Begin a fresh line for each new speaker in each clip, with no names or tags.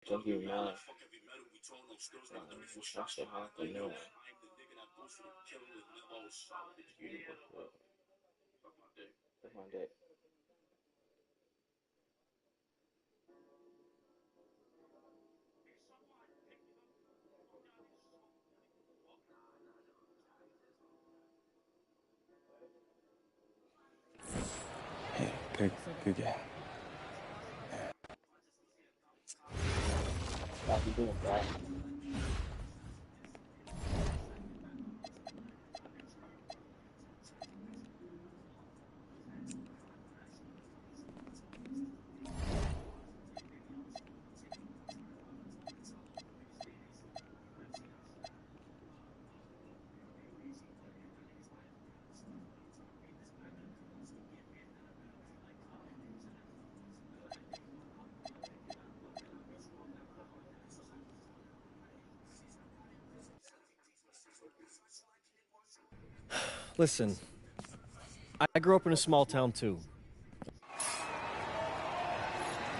Don't get mad. It's not so hard to know. That's my dick.
그게
I'll be doing that.
Listen, I grew up in a small town too.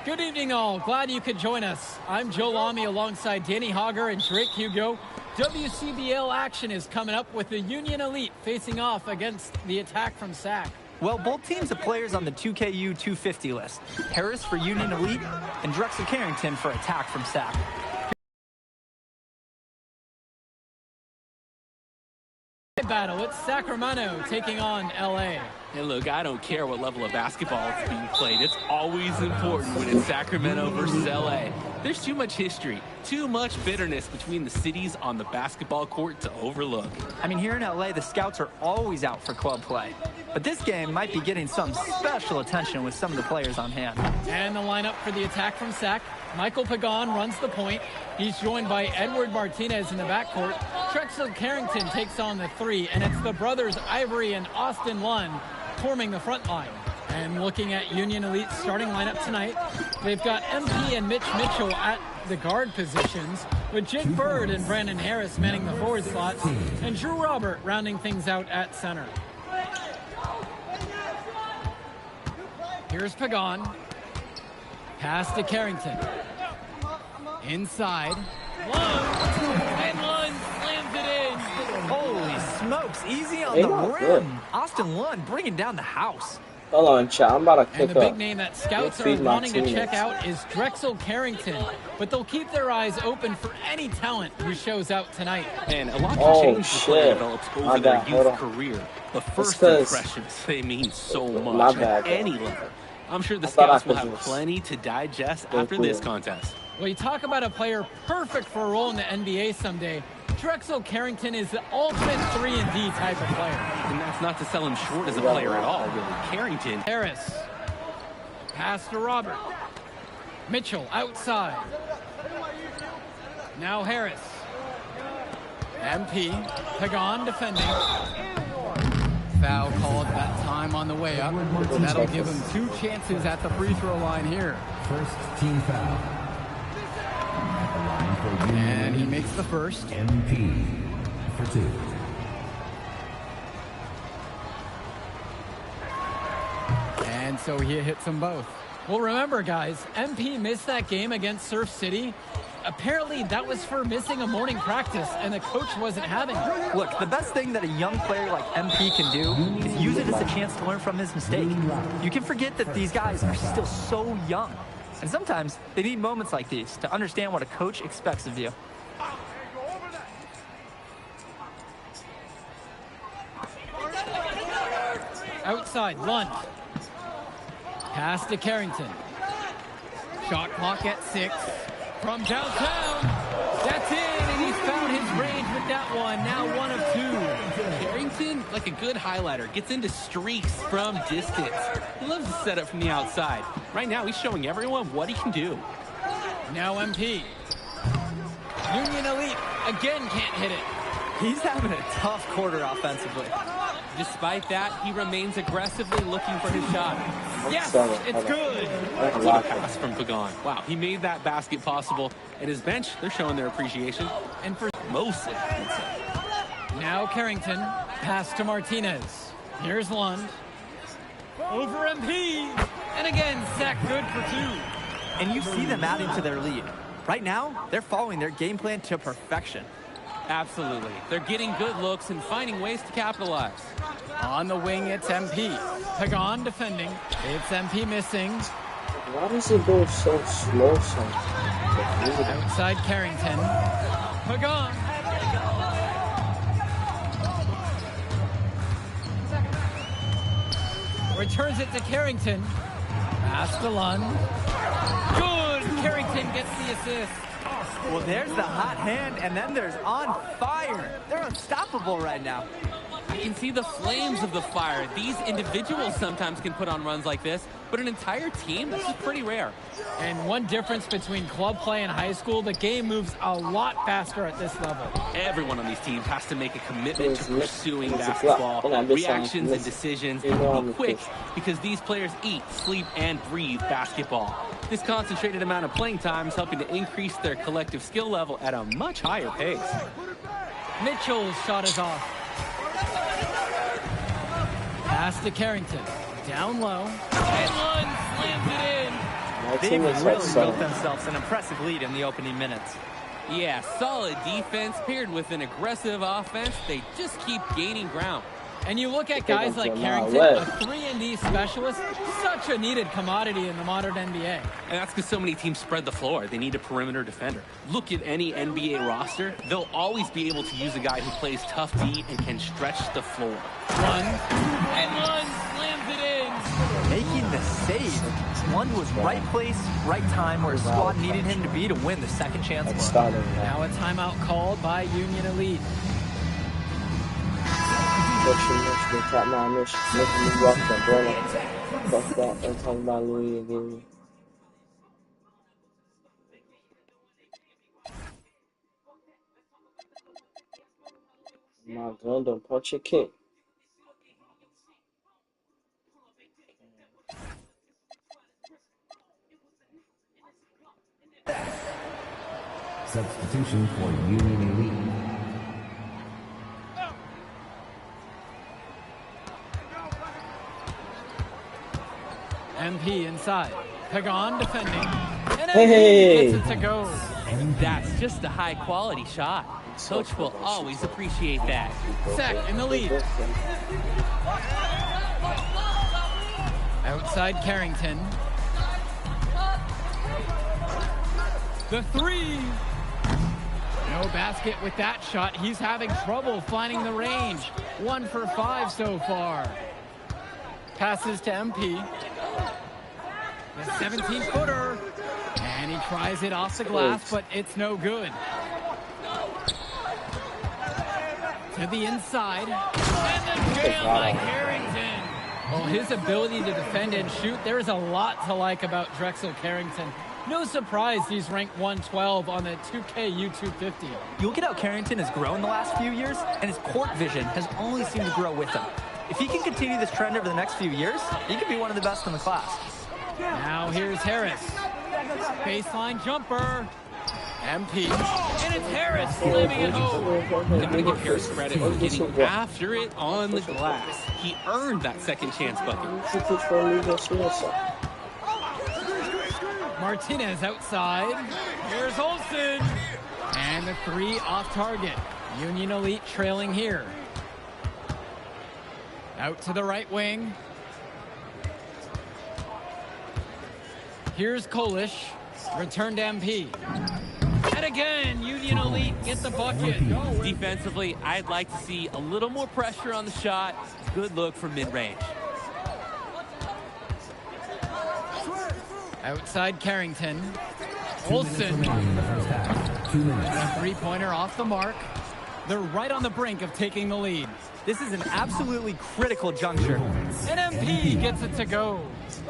Good evening, all. Glad you could join us. I'm Joe Lamy alongside Danny Hogger and Drake Hugo. WCBL action is coming up with the Union Elite facing off against the Attack from Sac.
Well, both teams have players on the 2KU 250 list. Harris for Union Elite and Drexel Carrington for Attack from Sac.
Battle, it's Sacramento taking on LA.
Hey, look, I don't care what level of basketball is being played. It's always important when it's Sacramento versus LA. There's too much history, too much bitterness between the cities on the basketball court to overlook.
I mean, here in LA, the scouts are always out for club play. But this game might be getting some special attention with some of the players on hand.
And the lineup for the Attack from Sac. Michael Pagan runs the point. He's joined by Edward Martinez in the backcourt. Drexel Carrington takes on the three, and it's the brothers Ivory and Austin Lund forming the front line. And looking at Union Elite's starting lineup tonight, they've got MP and Mitch Mitchell at the guard positions, with Jake Bird and Brandon Harris manning the forward slots, and Drew Robert rounding things out at center. Here's Pagan. Pass to Carrington. Inside. Lund. And Lund slams it in.
Holy smokes, easy on the rim.
Good.
Austin Lund bringing down the house.
Hold on, chat. I'm about to
And
kick
the
up.
big name that scouts are
Feed
wanting to
Martinez.
check out is Drexel Carrington. But they'll keep their eyes open for any talent who shows out tonight.
And a lot
Oh,
can change before
shit.
it develops
My
over their
bad. Hold
youth
on.
career. But first
'cause-
impressions, they mean so
My
much
bad.
at any level. I'm sure the
I thought I
scouts will
could
have
just
plenty to digest
go
after
through
this
it.
contest.
Well, you talk about a player perfect for a role in the NBA someday. Drexel Carrington is the ultimate 3-and-D type of player.
And that's not to sell him short as a player at all, really. Carrington.
Harris. Pass to Robert. Mitchell outside. Now Harris. MP. Pagan defending. Foul called that time on the way up. That'll give him 2 chances at the free throw line here.
First team foul.
And he makes the first.
MP for 2.
And so he hits them both. Well, remember, guys, MP missed that game against Surf City. Apparently, that was for missing a morning practice, and the coach wasn't having it.
Look, the best thing that a young player like MP can do is use it as a chance to learn from his mistake. You can forget that these guys are still so young. And sometimes they need moments like these to understand what a coach expects of you.
Outside, Lund. Pass to Carrington. Shot clock at 6. From downtown. That's in, and he's found his range with that one. Now 1 of 2.
Carrington, like a good highlighter, gets into streaks from distance. He loves to set up from the outside. Right now, he's showing everyone what he can do.
Now MP. Union Elite again can't hit it.
He's having a tough quarter offensively.
Despite that, he remains aggressively looking for his shot. Yes, it's good. What a pass from Pagan. Wow, he made that basket possible. And his bench, they're showing their appreciation.
And for
Mostly, I'd say.
now Carrington. Pass to Martinez. Here's Lund. Over MP. And again, sack good for 2.
And you see them adding to their lead. Right now, they're following their game plan to perfection.
Absolutely. They're getting good looks and finding ways to capitalize.
On the wing, it's MP. Pagan defending. It's MP missing.
Why does it go so slow sometimes?
Outside Carrington. Pagan. Returns it to Carrington. Pass to Lund. Good! Carrington gets the assist.
Well, there's the hot hand, and then there's on fire. They're unstoppable right now.
I can see the flames of the fire. These individuals sometimes can put on runs like this, but an entire team, this is pretty rare.
And one difference between club play and high school, the game moves a lot faster at this level.
Everyone on these teams has to make a commitment to pursuing basketball. Reactions and decisions be quick because these players eat, sleep, and breathe basketball. This concentrated amount of playing time is helping to increase their collective skill level at a much higher pace.
Mitchell's shot is off. Pass to Carrington. Down low. And Lund slams it in.
They've really built themselves an impressive lead in the opening minutes.
Yeah, solid defense paired with an aggressive offense. They just keep gaining ground.
And you look at guys like Carrington, a 3-and-D specialist, such a needed commodity in the modern NBA.
And that's because so many teams spread the floor. They need a perimeter defender. Look at any NBA roster. They'll always be able to use a guy who plays tough D and can stretch the floor.
Lund. And Lund slams it in.
Making the save. Lund was right place, right time where his squad needed him to be to win the second chance.
Now a timeout called by Union Elite.
Top my mission, making me walk the brother. Fuck that, don't talk about Louis again. My gun don't punch a kick.
Substitution for Union Elite.
MP inside. Pagan defending. And MP gets it to go.
That's just a high-quality shot. Coach will always appreciate that.
Sack in the lead. Outside Carrington. The 3. No basket with that shot. He's having trouble finding the range. 1 for 5 so far. Passes to MP. The 17-footer. And he tries it off the glass, but it's no good. To the inside. And the jam by Carrington. Well, his ability to defend and shoot, there is a lot to like about Drexel Carrington. No surprise he's ranked 112 on the 2K YouTube 50.
You look at how Carrington has grown the last few years, and his court vision has only seemed to grow with him. If he can continue this trend over the next few years, he could be one of the best in the class.
Now here's Harris. Baseline jumper. MP. And it's Harris slamming it home.
I'm going to give Harris credit for getting after it on the glass. He earned that second chance bucket.
Martinez outside. Here's Olsen. And the 3 off target. Union Elite trailing here. Out to the right wing. Here's Kolish. Return to MP. And again, Union Elite get the bucket.
Defensively, I'd like to see a little more pressure on the shot. Good look from mid-range.
Outside Carrington. Olsen. A 3-pointer off the mark. They're right on the brink of taking the lead.
This is an absolutely critical juncture.
And MP gets it to go.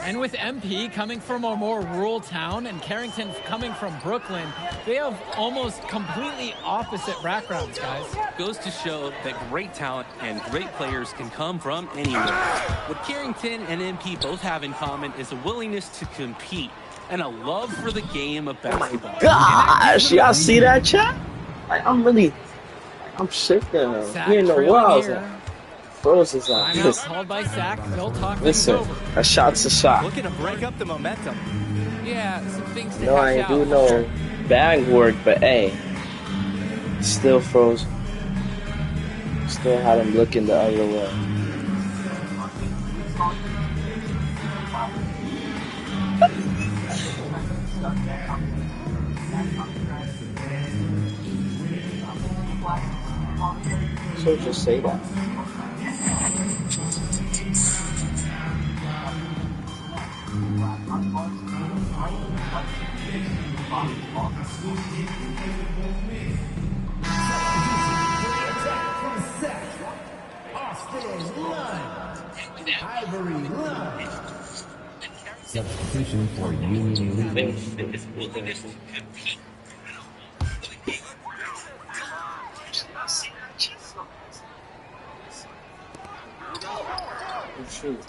And with MP coming from a more rural town and Carrington coming from Brooklyn, they have almost completely opposite backgrounds, guys.
Goes to show that great talent and great players can come from anywhere. What Carrington and MP both have in common is a willingness to compete and a love for the game of basketball.
Gosh, y'all see that, chat? Like, I'm sick of him. You know what I was like, Froze is on.
Timeout called by Sack. They'll talk things
Listen,
over.
a shot's a shot.
Looking to break up the momentum.
Yeah, some things to
No, I
hash
ain't
out.
do no bag work, but hey, still froze. Still had him looking the other way. So just say that.
Substitution for Union Elite.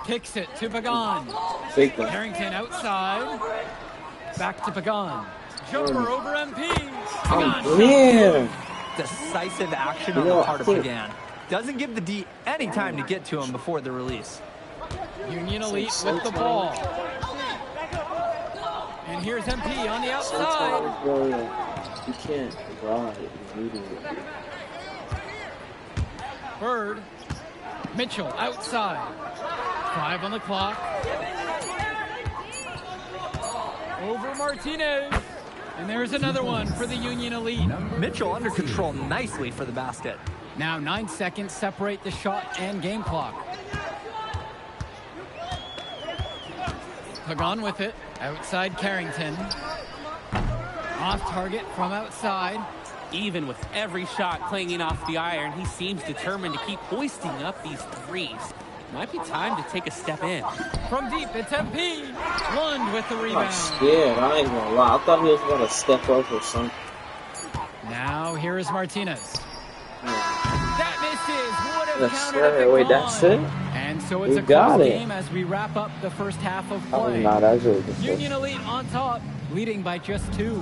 Kicks it to Pagan.
Fake one.
Carrington outside. Back to Pagan. Jumper over MP. Pagan.
Man,
Decisive action
You
on
know,
the part of
I think-
Pagan. Doesn't give the D any time to get to him before the release.
Union Elite with the ball. And here's MP on the outside.
sometimes, bro, you can't ride immediately.
Bird. Mitchell outside. 5 on the clock. Over Martinez. And there's another one for the Union Elite.
Mitchell under control nicely for the basket.
Now 9 seconds separate the shot and game clock. Pagan with it. Outside Carrington. Off target from outside.
Even with every shot clanging off the iron, he seems determined to keep hoisting up these threes. Might be time to take a step in.
From deep, it's MP. Lund with the
I'm
rebound.
scared, I ain't gonna lie. I thought he was gonna step up or something.
Now here is Martinez. That misses. Would have
Yes,
counted
sir.
if it
Wait, that's
gone.
it?
And so it's
We
a
got
close
it.
game as we wrap up the first half of
Oh,
play.
nah, that's really good.
Union Elite on top, leading by just 2.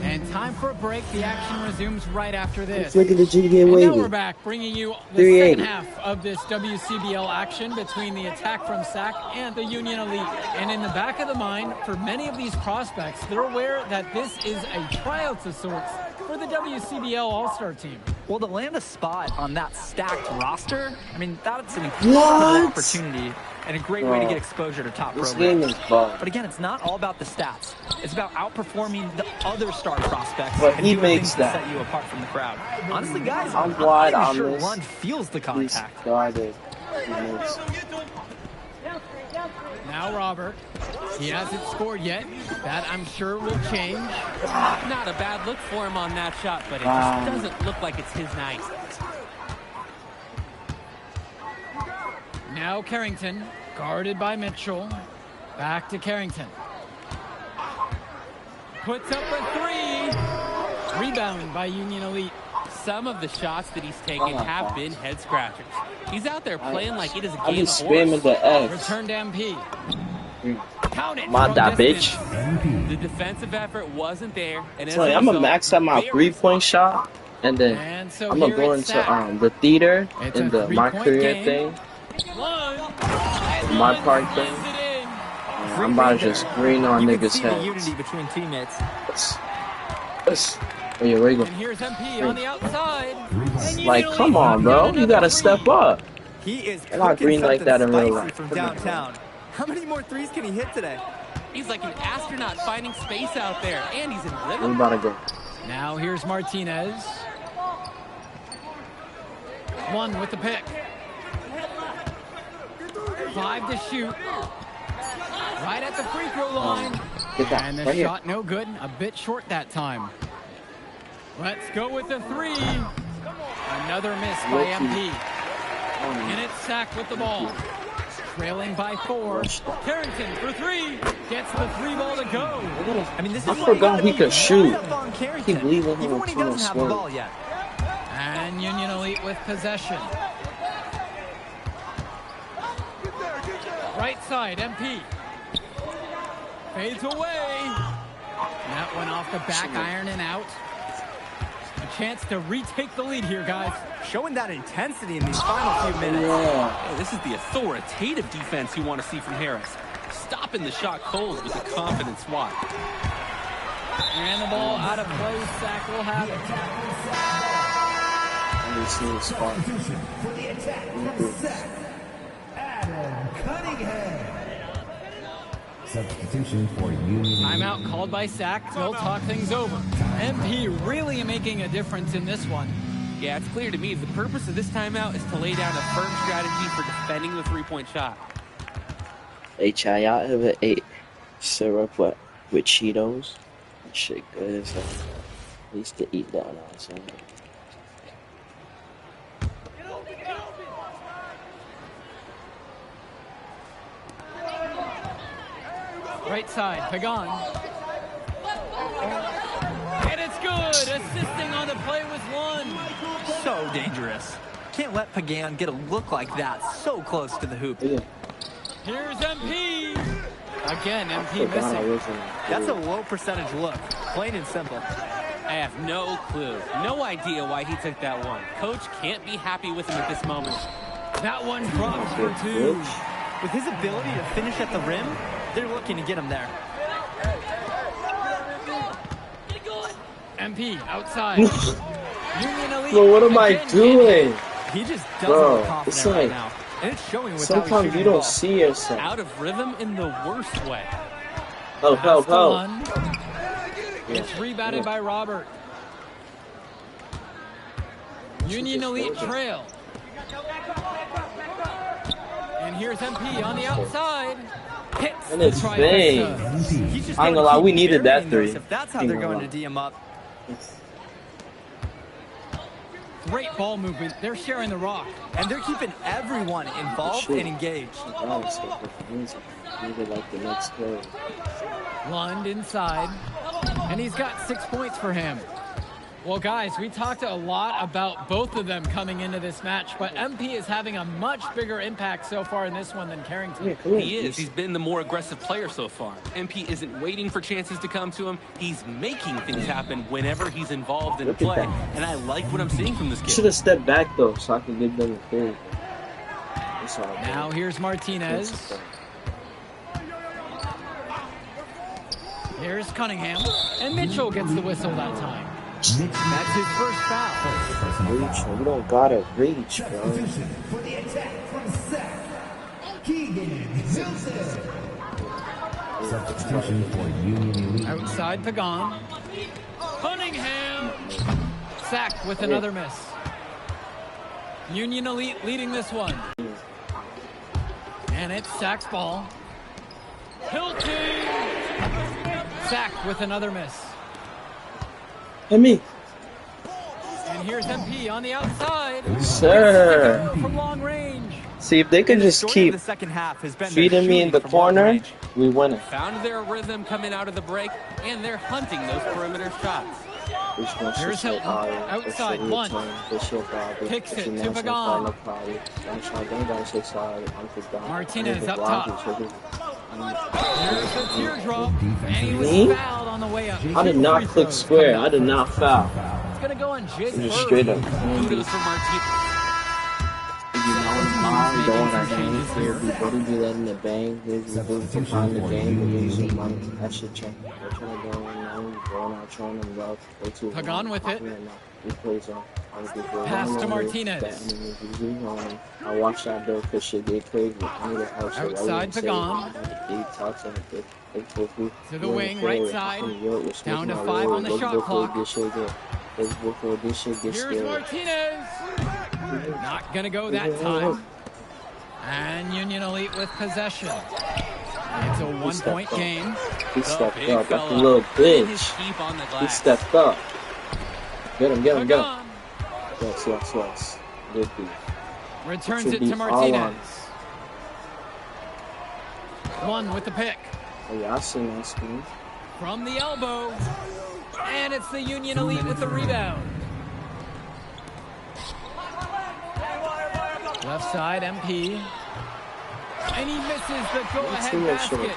And time for a break. The action resumes right after this.
Look at the GTA
And now
wavy.
we're back, bringing you the
380.
second half of this WCBL action between the attack from Sac and the Union Elite. And in the back of the mind, for many of these prospects, they're aware that this is a tryout of sorts for the WCBL All-Star team.
Well, to land a spot on that stacked roster, I mean, that's an incredible
What?
opportunity and a great way to
Bro,
get exposure to top
This game
programs.
is bug.
But again, it's not all about the stats. It's about outperforming the other star prospects
But
and
he
doing
makes
things
that.
to set you apart from the crowd. Honestly, guys,
I'm
I'm
wide
not
on
even sure
this.
Lund feels the
He's
contact.
guarded. He makes.
Now Robert. He hasn't scored yet. That, I'm sure, will change.
Not a bad look for him on that shot, but it
Wow.
just doesn't look like it's his night.
Now Carrington, guarded by Mitchell. Back to Carrington. Puts up a 3. Rebound by Union Elite.
Some of the shots that he's taken have been head scratchers. He's out there playing like it is a
I be
game of
spamming
horse.
the X.
Return to MP. Count it.
My
from
that
distance.
bitch.
The defensive effort wasn't there, and as
So
a
I'm gonna
result,
max out my
very
3-point shot, and then
And so
I'm gonna
here
go
it's
into
Sac.
the theater
It's
in
a
the my
three-point
career
game.
thing.
Lund.
My
Lund
part
runs
thing.
it in.
I'm about to just green on
You can
niggas'
see the
heads.
unity between teammates.
Yes. Oh, yeah, where you go?
And here's MP on the outside. And
Like,
Union
come
Elite
on, bro.
another
You gotta
three.
step up.
He is
I got
cooking
green like
something
that in real
spicy
life.
from
Come on,
downtown. How many more threes can he hit today?
He's like an astronaut finding space out there, and he's in
We
rhythm.
about to go.
Now here's Martinez. 1 with the pick. 5 to shoot. Right at the free throw line.
Get that.
And the
Right here.
shot no good. A bit short that time. Let's go with the 3. Another miss by
Lucky.
MP. And it's Sac with the ball. Trailing by 4. Carrington for 3. Gets the 3 ball to go.
I mean, this is
I
why you
forgot
gotta
he
be
could shoot.
right up on Carrington,
Keep leaving him
even when he
between
doesn't have the
swing.
ball yet.
And Union Elite with possession. Right side, MP. Fades away. That one off the back iron and out. chance to retake the lead here, guys.
Showing that intensity in these final few minutes.
Yeah, this is the authoritative defense you want to see from Harris. Stopping the shot cold with a confident swat.
And the ball out of play. Sack will have it.
Substitution for Union.
Timeout called by Sack. They'll talk things over. MP really making a difference in this one.
Yeah, it's clear to me the purpose of this timeout is to lay down a firm strategy for defending the three-point shot.
I ever ate syrup with Cheetos? That shit good as hell. I used to eat that when I was younger.
Right side, Pagan. And it's good. Assisting on the play was one.
So dangerous. Can't let Pagan get a look like that so close to the hoop.
Yeah.
Here's MP. Again, MP missing.
That's a low percentage look. Plain and simple.
I have no clue, no idea why he took that one. Coach can't be happy with him at this moment.
That one drops for two.
With his ability to finish at the rim, they're looking to get him there.
MP outside. Union Elite.
Bro, what am I doing?
He just doesn't look confident
it's like,
right now. And it's showing with
sometimes
how he's
you
shooting the
don't
ball.
see yourself.
Out of rhythm in the worst way.
Help.
Pass to Lund. It's rebounded by Robert. Union Elite trail. And here's MP on the outside. Hits
And
the
it's
trifecta.
bang.
He's just
I ain't
gonna
gonna lie,
keep
we needed that
burying those
three.
If that's how they're going to D him up.
Great ball movement. They're sharing the rock.
And they're keeping everyone involved and engaged.
Needed like the next play.
Lund inside. And he's got 6 points for him. Well, guys, we talked a lot about both of them coming into this match, but MP is having a much bigger impact so far in this one than Carrington.
He is. He's been the more aggressive player so far. MP isn't waiting for chances to come to him. He's making things happen whenever he's involved in a play. And I like what I'm seeing from this kid.
Should have stepped back though, so I could give them the third.
Now here's Martinez. Here's Cunningham. And Mitchell gets the whistle that time. That's his first foul.
Reach, we don't gotta reach, bro.
Substitution for Union Elite.
Outside Pagan. Cunningham. Sack with another miss. Union Elite leading this one. And it's Sack's ball. Hilton. Sack with another miss.
Hit me.
And here's MP on the outside.
Sir.
From long range.
See, if they could just keep
the second half has been
feeding me in the corner, we win it.
Found their rhythm coming out of the break, and they're hunting those perimeter shots.
Here's Hilton. Outside, Lund. Kicks it to Pagan. Martinez up top. Here's the teardrop. And he was fouled on the way up.
I did not click square. I did not foul.
It's going to go on Jake
Just
Burke.
straight up.
Kudos for Martinez.
He'll be letting it bang. He'll be behind the game. He'll use your money. That shit change. They're trying to go in now. Going out, showing them love.
Pagan with it.
He plays on.
Pass to Martinez.
I watch that though because shit get crazy.
Outside Pagan. To the wing, right side. Down to 5 on the shot clock. Here's Martinez. Not going to go that time. And Union Elite with possession. It's a 1-point game.
He stepped up like a little bitch. He stepped up. Get him. Yes. Good beat.
Returns it to Martinez. One with the pick.
Oh yeah, I seen that screen.
From the elbow. And it's the Union Elite with the rebound. Left side, MP. And he misses the go-ahead basket.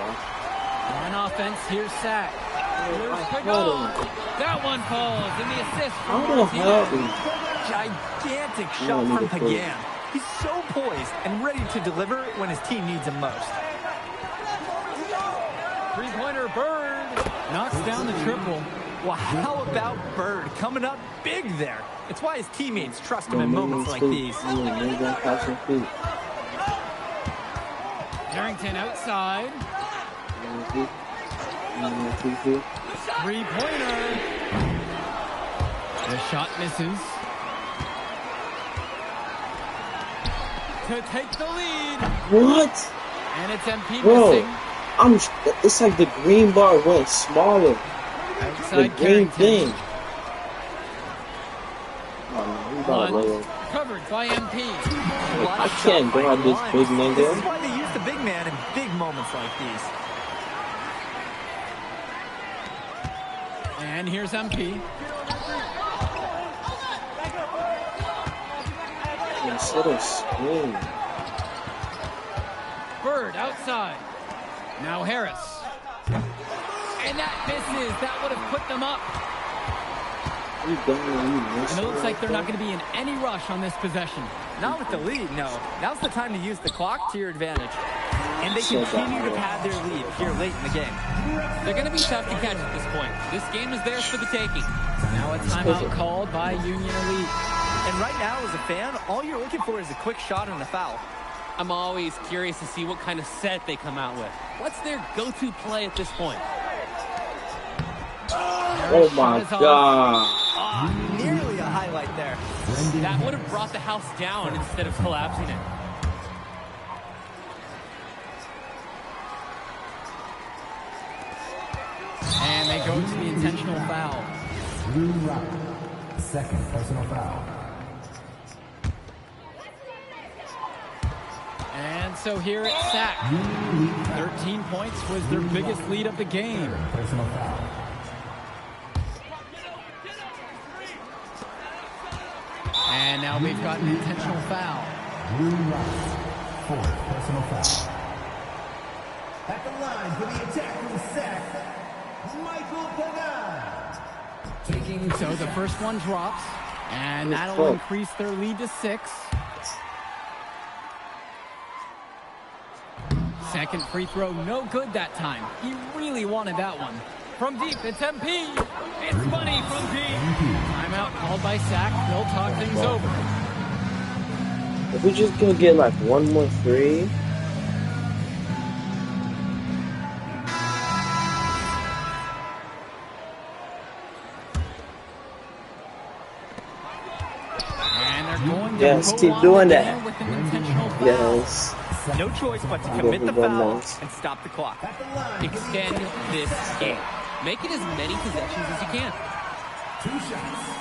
On offense, here's Sack. Here's Pagon. That one falls, and the assist from Martinez.
Gigantic shot from Pagan. He's so poised and ready to deliver when his team needs him most.
Three-pointer Bird knocks down the triple.
Well, how about Bird coming up big there? It's why his teammates trust him in moments like these.
Carrington outside. Three-pointer. The shot misses. To take the lead.
What?
And it's MP
Bro,
missing.
it's like the green bar went smaller.
Outside
The green
Carrington.
thing.
One covered by MP.
I can't guard this big nigga.
This is why they use the big man in big moments like these.
And here's MP.
Instead of screen.
Bird outside. Now Harris. And that misses. That would have put them up. And it looks like they're not going to be in any rush on this possession.
Not with the lead, no. Now's the time to use the clock to your advantage. And they continue to pad their lead here late in the game.
They're going to be tough to catch at this point. This game is theirs for the taking.
Now a timeout called by Union Elite.
And right now, as a fan, all you're looking for is a quick shot and a foul.
I'm always curious to see what kind of set they come out with. What's their go-to play at this point?
Oh my God.
Nearly a highlight there.
That would have brought the house down instead of collapsing it.
And they go to the intentional foul.
Drew Rock, second personal foul.
And so here it's Sack. 13 points was their biggest lead of the game.
Personal foul.
And now we've got an intentional foul.
Drew Rock, fourth personal foul. At the line for the attack from Sack, Michael Pagan.
So the first one drops, and that'll increase their lead to 6. Second free throw, no good that time. He really wanted that one. From deep, it's MP. It's money from deep. Timeout called by Sack. They'll talk things over.
If we just go get like one more three.
And they're going to
Yes, keep
prolong
doing
the
that.
game with an intentional foul.
Yes.
No choice but to commit the foul
Nice.
and stop the clock.
Extend this game. Make it as many possessions as you can.
2 shots.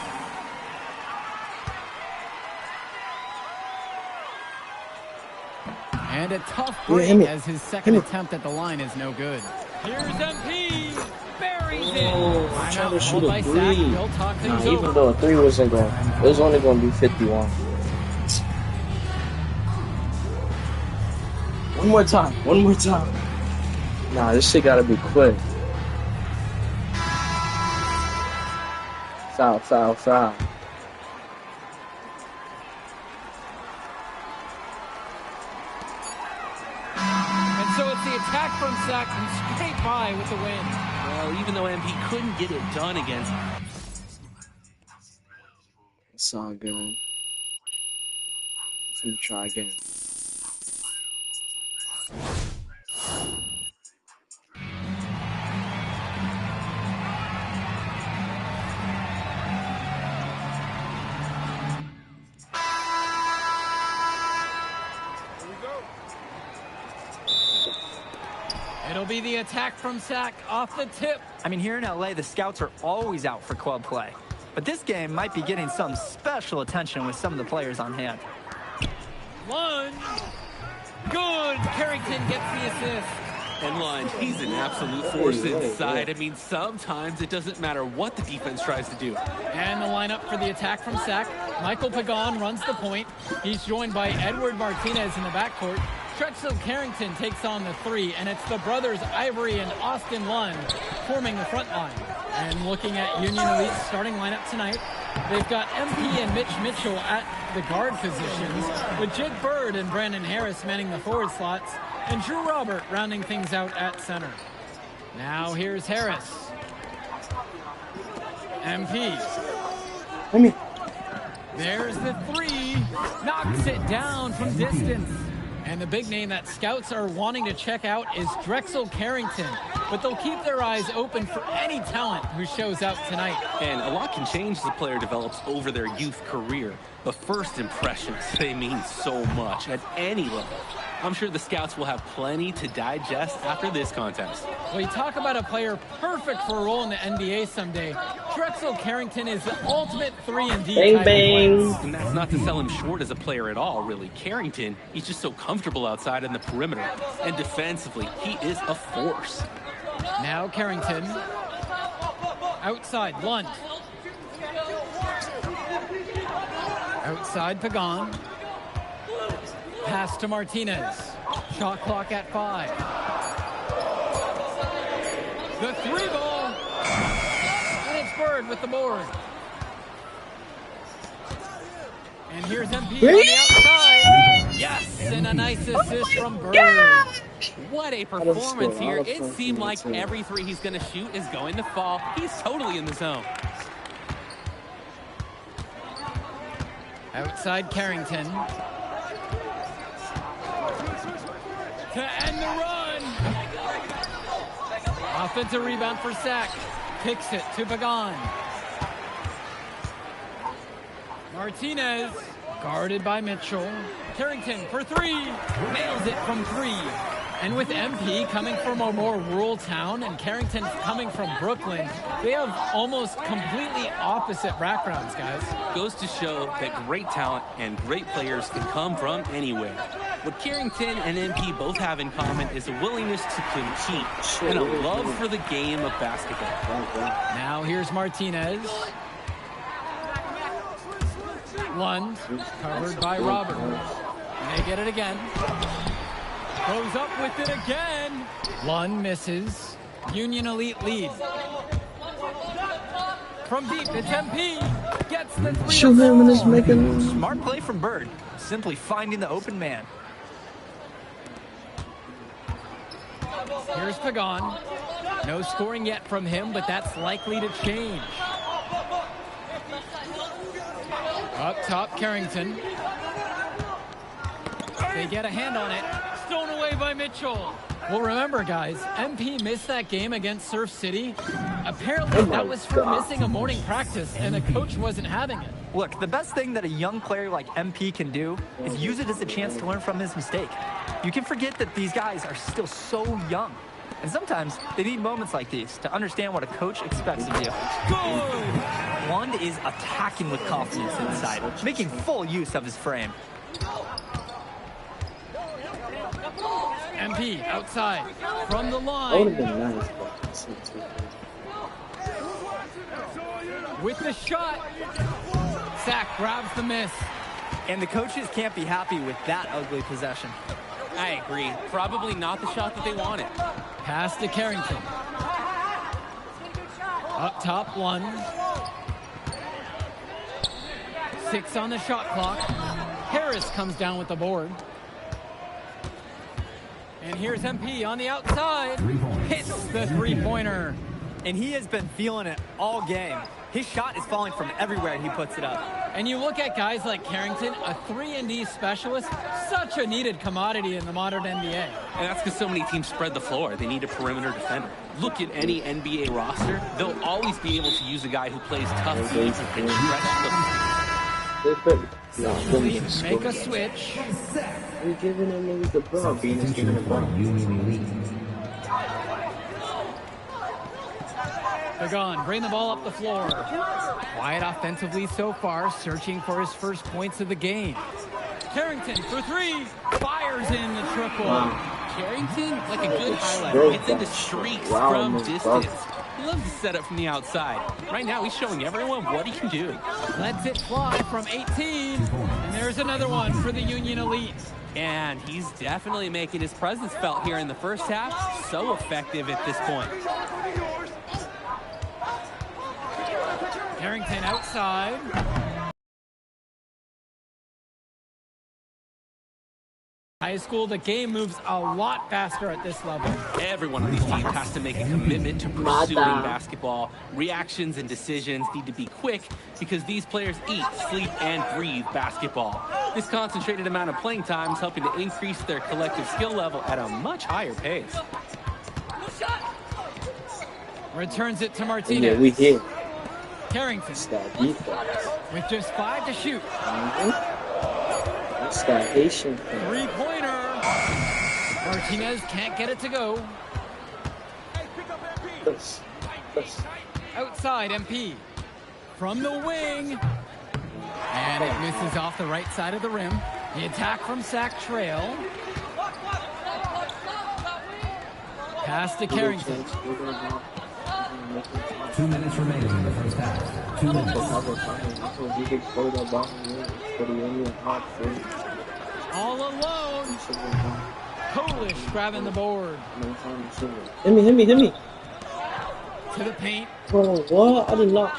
And a tough break as his second attempt at the line is no good. Here's MP. Buries it.
I'm trying to shoot
Called
a
by Sack.
three.
They'll talk things
Nah, even
over.
though a three wasn't going, it was only going to be 51. One more time. One more time. Nah, this shit gotta be quick. Foul, foul, foul.
And so it's the attack from Sack and straight by with the win.
Well, even though MP couldn't get it done against
It's all good. I'm gonna try again.
It'll be the attack from Sack off the tip.
I mean, here in LA, the scouts are always out for club play. But this game might be getting some special attention with some of the players on hand.
Lunge. Good. Carrington gets the assist.
and Lunge. He's an absolute force inside. I mean, sometimes it doesn't matter what the defense tries to do.
And the lineup for the attack from Sack. Michael Pagan runs the point. He's joined by Edward Martinez in the backcourt. Drexel Carrington takes on the 3, and it's the brothers Ivory and Austin Lund forming the front line. And looking at Union Elite's starting lineup tonight, they've got MP and Mitch Mitchell at the guard positions, with Jake Bird and Brandon Harris manning the forward slots, and Drew Robert rounding things out at center. Now here's Harris. MP. There's the 3. Knocks it down from distance. And the big name that scouts are wanting to check out is Drexel Carrington. But they'll keep their eyes open for any talent who shows out tonight.
And a lot can change as a player develops over their youth career. But first impressions, they mean so much at any level. I'm sure the scouts will have plenty to digest after this contest.
Well, you talk about a player perfect for a role in the NBA someday. Drexel Carrington is the ultimate 3-and-D
Bang,
type
bang.
of player.
And that's not to sell him short as a player at all, really. Carrington, he's just so comfortable outside in the perimeter. And defensively, he is a force.
Now Carrington. Outside, Lund. Outside, Pagan. Pass to Martinez. Shot clock at 5. The 3 ball. And it's Bird with the board. And here's MP on the outside. Yes, and a nice assist from Bird.
What a performance here. It seemed like every 3 he's going to shoot is going to fall. He's totally in the zone.
Outside Carrington. To end the run. Offensive rebound for Sack. Kicks it to Pagan. Martinez, guarded by Mitchell. Carrington for 3. Nails it from 3. And with MP coming from a more rural town and Carrington coming from Brooklyn, they have almost completely opposite backgrounds, guys.
Goes to show that great talent and great players can come from anywhere. What Carrington and MP both have in common is a willingness to compete and a love for the game of basketball.
Now here's Martinez. Lund, covered by Robert. And they get it again. Goes up with it again. Lund misses. Union Elite lead. From deep, it's MP. Gets the 3.
Smart play from Bird. Simply finding the open man.
Here's Pagan. No scoring yet from him, but that's likely to change. Up top, Carrington. They get a hand on it. Stolen away by Mitchell. Well, remember, guys, MP missed that game against Surf City. Apparently, that was for missing a morning practice, and the coach wasn't having it.
Look, the best thing that a young player like MP can do is use it as a chance to learn from his mistake. You can forget that these guys are still so young. And sometimes they need moments like these to understand what a coach expects of you. Good! Lund is attacking with confidence inside, making full use of his frame.
MP outside from the
That would
line
have been nice, but
with the shot. Sack grabs the miss.
And the coaches can't be happy with that ugly possession.
I agree. Probably not the shot that they wanted.
Pass to Carrington. Up top, Lund. 6 on the shot clock. Harris comes down with the board. And here's MP on the outside. Hits the 3-pointer.
And he has been feeling it all game. His shot is falling from everywhere he puts it up.
And you look at guys like Carrington, a 3-and-D specialist, such a needed commodity in the modern NBA.
And that's because so many teams spread the floor. They need a perimeter defender. Look at any NBA roster. They'll always be able to use a guy who plays tough defense and stretch the
Elite make a switch.
we're giving him the ball. Venus giving the ball.
Pagan, bring the ball up the floor. Quiet offensively so far, searching for his first points of the game. Carrington for 3, fires in the triple.
Carrington, like a good highlighter, gets into streaks from distance. He loves to set up from the outside. Right now, he's showing everyone what he can do.
Lets it fly from 18. And there's another one for the Union Elite.
And he's definitely making his presence felt here in the first half. So effective at this point.
Carrington outside. High school, the game moves a lot faster at this level.
Everyone on these teams has to make a commitment to pursuing basketball. Reactions and decisions need to be quick because these players eat, sleep, and breathe basketball. This concentrated amount of playing time is helping to increase their collective skill level at a much higher pace.
Returns it to Martinez.
Yeah, we hit.
Carrington with just 5 to shoot.
That's that Haitian thing.
Three-pointer. Martinez can't get it to go. Outside, MP. From the wing. And it misses off the right side of the rim. The attack from Sac Trail. Pass to Carrington.
2 minutes remaining in the first half. 2 minutes.
All alone. Polish grabbing the board.
Hit me.
To the paint.
Bro, what? I did not.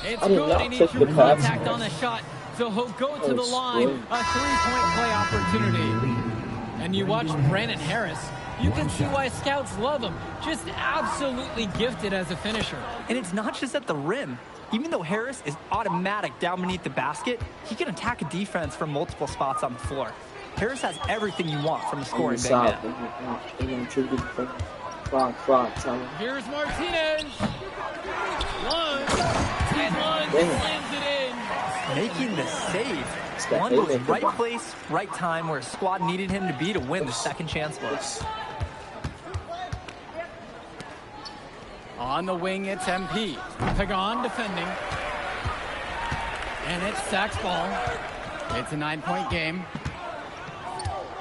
It's
I did
good.
not
He needs
take
to
the pass.
contact on the shot. So he'll go to the line. A three-point play opportunity. And you watch Brandon Harris. You can see why scouts love him. Just absolutely gifted as a finisher.
And it's not just at the rim. Even though Harris is automatic down beneath the basket, he can attack a defense from multiple spots on the floor. Harris has everything you want from a scoring big man.
Here's Martinez. Lund. Slams it in.
Making the save. Lund was right place, right time where his squad needed him to be to win the second chance vote.
On the wing, it's MP. Pagan defending. And it's Sac's ball. It's a 9-point game.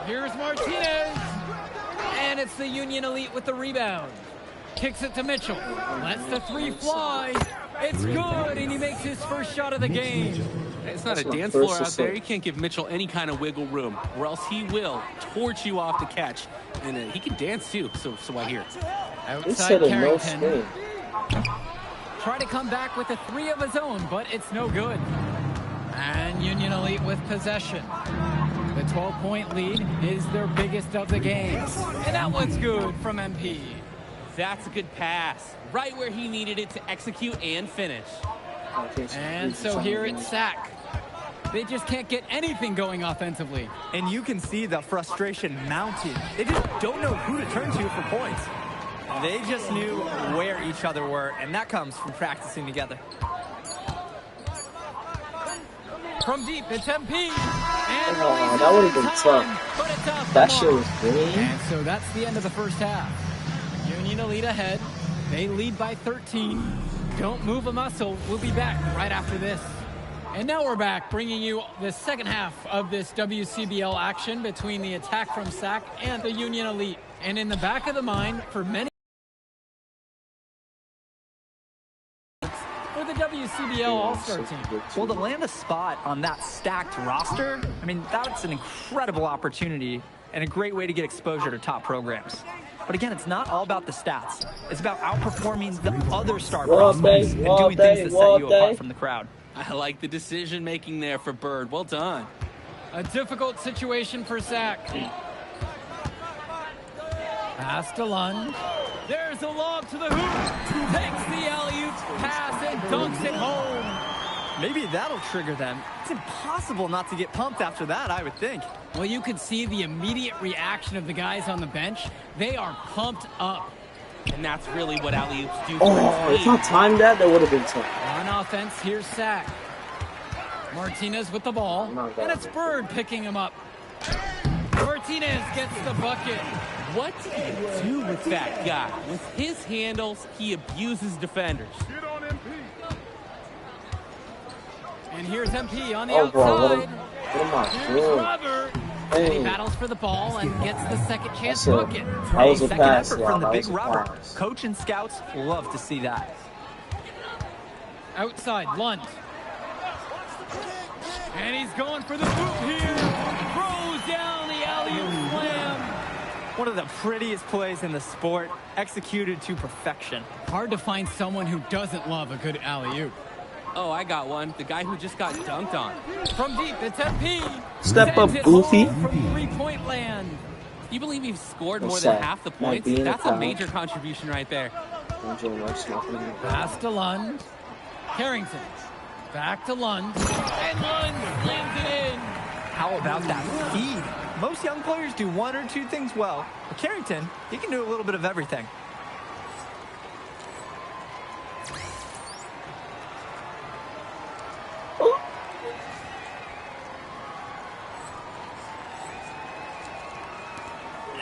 Here's Martinez. And it's the Union Elite with the rebound. Kicks it to Mitchell. Lets the three fly. It's good, and he makes his first shot of the game.
It's not a dance floor out there. You can't give Mitchell any kind of wiggle room, or else he will torch you off the catch. And he can dance too, so I hear.
Outside Carrington. Try to come back with a three of his own, but it's no good. And Union Elite with possession. The 12-point lead is their biggest of the game. And that one's good from MP.
That's a good pass. Right where he needed it to execute and finish.
And so here it's Sac. They just can't get anything going offensively.
And you can see the frustration mounting. They just don't know who to turn to for points. They just knew where each other were, and that comes from practicing together.
From deep, it's MP. And
that would have been tough.
But it's off
That
the
shit
mark.
was green.
And so that's the end of the first half. Union Elite ahead. They lead by 13. Don't move a muscle. We'll be back right after this. And now we're back, bringing you the second half of this WCBL action between the attack from Sac and the Union Elite. And in the back of the mind, for many for the WCBL All-Star team.
Well, to land a spot on that stacked roster, I mean, that's an incredible opportunity and a great way to get exposure to top programs. But again, it's not all about the stats. It's about outperforming the other star prospects and doing things that set you apart from the crowd.
I like the decision-making there for Bird. Well done.
A difficult situation for Sac. Pass to Lund. There's a lob to the hoop. Takes the alley-oop pass and dunks it home.
Maybe that'll trigger them. It's impossible not to get pumped after that, I would think.
Well, you could see the immediate reaction of the guys on the bench. They are pumped up.
And that's really what alley-oops do.
If I timed that would have been tough.
On offense, here's Sac. Martinez with the ball. And it's Bird picking him up. Martinez gets the bucket.
What do you do with that guy? With his handles, he abuses defenders.
And here's MP on the
Bro,
outside.
what am I
Here's
doing?
Robert. And he battles for the ball and gets the second chance
That
bucket.
was a
Second
pass.
effort
Yeah,
from the
that
big
was a
Robert.
pass.
Coach and scouts love to see that.
Outside, Lund. And he's going for the boot here. Throws down
One of the prettiest plays in the sport, executed to perfection.
Hard to find someone who doesn't love a good alley-oop.
Oh, I got one. The guy who just got dunked on.
From deep, it's MP.
Step up,
Sends it
Goofy.
home from three-point land.
You believe he's scored more
What's
than
that?
half the
Might
points?
be in
That's
the
a
foul.
major contribution right there.
Pass to Lund. Carrington. Back to Lund. And Lund slams it in.
How about that speed? Most young players do one or two things well. But Carrington, he can do a little bit of everything.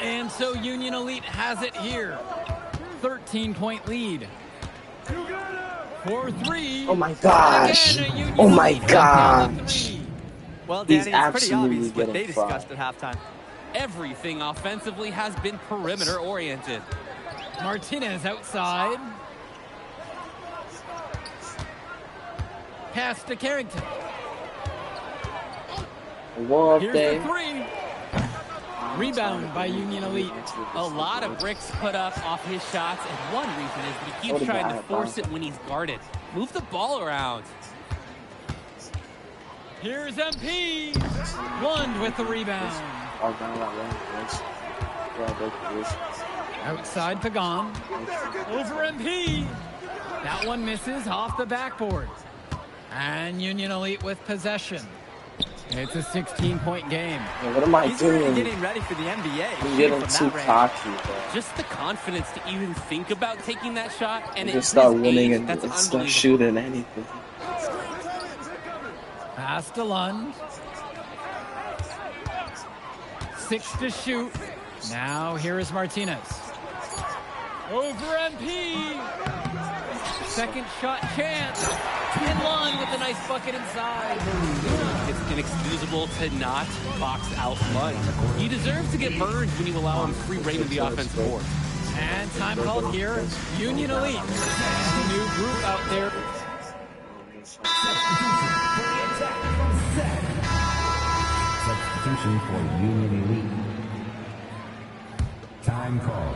And so Union Elite has it here. 13-point lead. 4-3.
Oh my gosh.
Again, a Union
Oh my
Elite down to
gosh.
three.
Well,
He's
Danny, it's pretty
absolutely
obvious what they
getting fried.
discussed at halftime.
Everything offensively has been perimeter oriented.
Martinez outside. Pass to Carrington.
What
Here's
day?
the three. Rebound by Union Elite.
A lot of bricks put up off his shots, and one reason is that he keeps trying to force it when he's guarded. Move the ball around.
Here's MP. Lund with the rebound. Outside Pagan. Over MP. That one misses off the backboard. And Union Elite with possession. It's a 16-point game.
What am I
He's really
doing?
getting ready for the NBA.
I'm
shooting
getting
from
too
that range.
cocky, bro.
Just the confidence to even think about taking that shot, and
Just
at
start
his
winning
age,
and
that's
start
unbelievable.
shooting anything.
Pass to Lund. 6 to shoot. Now here is Martinez. Over MP. Second shot chance. And Lund with a nice bucket inside.
It's inexcusable to not box out Lund. He deserves to get burned when you allow him free reign of the offensive board.
And time called here. Union Elite. A new group out there.
Substitution for Union Elite. Time call.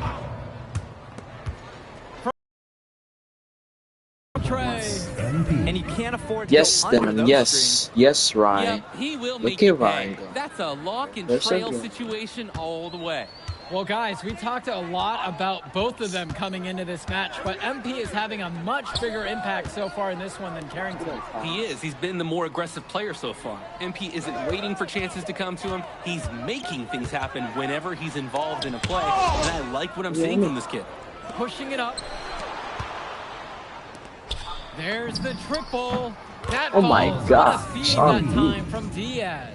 Trey.
MP.
And you can't afford to
Yes,
go under
Devin.
those
Yes.
screens.
Yes, Ryan.
Yep, he will
Look
make
at
you
Ryan
pay.
go.
That's a lock and
They're so
trail
good.
situation all the way.
Well, guys, we talked a lot about both of them coming into this match, but MP is having a much bigger impact so far in this one than Carrington.
He is. He's been the more aggressive player so far. MP isn't waiting for chances to come to him. He's making things happen whenever he's involved in a play, and I like what I'm seeing from this kid.
Pushing it up. There's the triple. That
Oh my
falls.
gosh.
What a feed
Oh,
that
you.
time from Diaz.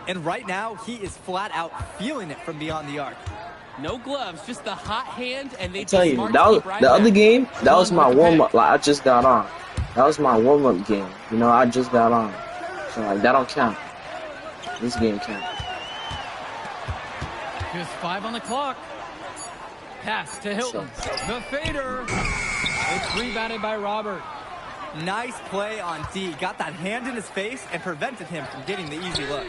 And right now, he is flat out feeling it from beyond the arc.
No gloves, just the hot hand, and they
I tell you,
smart
that
to
was
keep right
the other
back.
game. That was my
with the
warm up.
pick.
Like I just got on. That was my warm up game. You know, I just got on. So like that don't count. This game counts.
Just 5 on the clock. Pass to Hilton. The fader. It's rebounded by Robert.
Nice play on D. Got that hand in his face and prevented him from getting the easy look.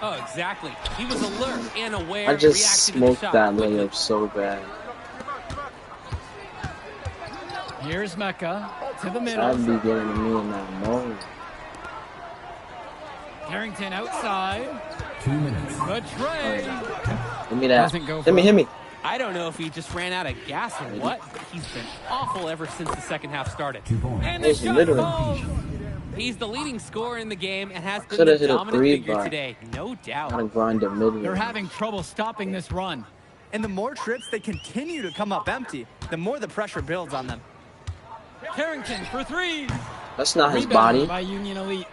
Oh, exactly. He was alert and aware.
I just
reacted to the
smoked
shot
that
quickly.
layup so bad.
Here's Mecca to the middle.
I'd be getting me in that mode.
Carrington outside.
2 minutes.
The tray.
Give me that.
Doesn't go
Hit me,
for it.
hit me.
I don't know if he just ran out of gas or what, but he's been awful ever since the second half started.
2 points.
And the
It's
shot
literally-
falls.
He's the leading scorer in the game and has been
Coulda
the
hit a
dominant
three,
figure
but
today, no
Gotta
doubt.
grind the mid.
They're having trouble stopping this run.
And the more trips they continue to come up empty, the more the pressure builds on them.
Carrington for 3.
That's not his
Rebounded
body.
by Union Elite.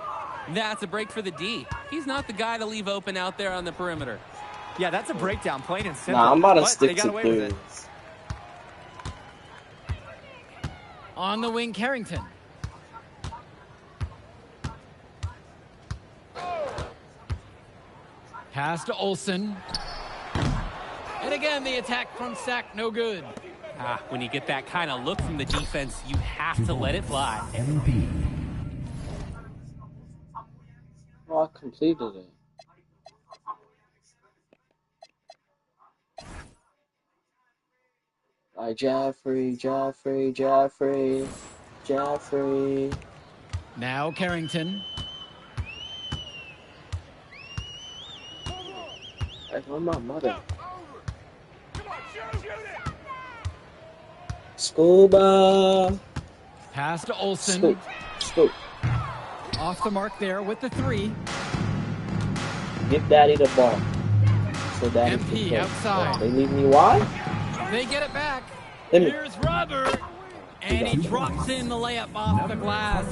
That's a break for the D. He's not the guy to leave open out there on the perimeter.
Yeah, that's a breakdown, plain and simple.
Nah, I'm about to
but
stick
they got
to
away with it.
threes.
On the wing, Carrington. Pass to Olsen. And again, the attack from Sack, no good.
When you get that kind of look from the defense, you have to let it fly.
MP.
Oh, I completed it. Like Jaffrey.
Now Carrington.
That's my mother. Scuba.
Pass to Olsen.
Scoop.
Off the mark there with the 3.
Give Daddy the ball. So Daddy
MP
can play.
outside.
They leave me wide?
They get it back.
Let me-
Here's Robert. And he drops in the layup off the glass.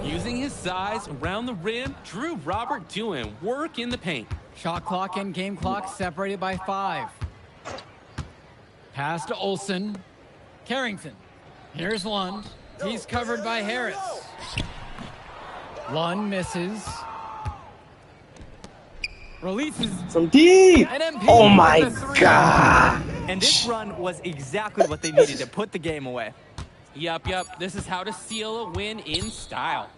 Using his size around the rim, Drew Robert doing work in the paint.
Shot clock and game clock separated by 5. Pass to Olsen. Carrington. Here's Lund. He's covered by Harris. Lund misses. Releases.
From deep.
An MP
Oh
with
my
the 3.
God.
And this run was exactly what they needed to put the game away.
Yep. This is how to seal a win in style.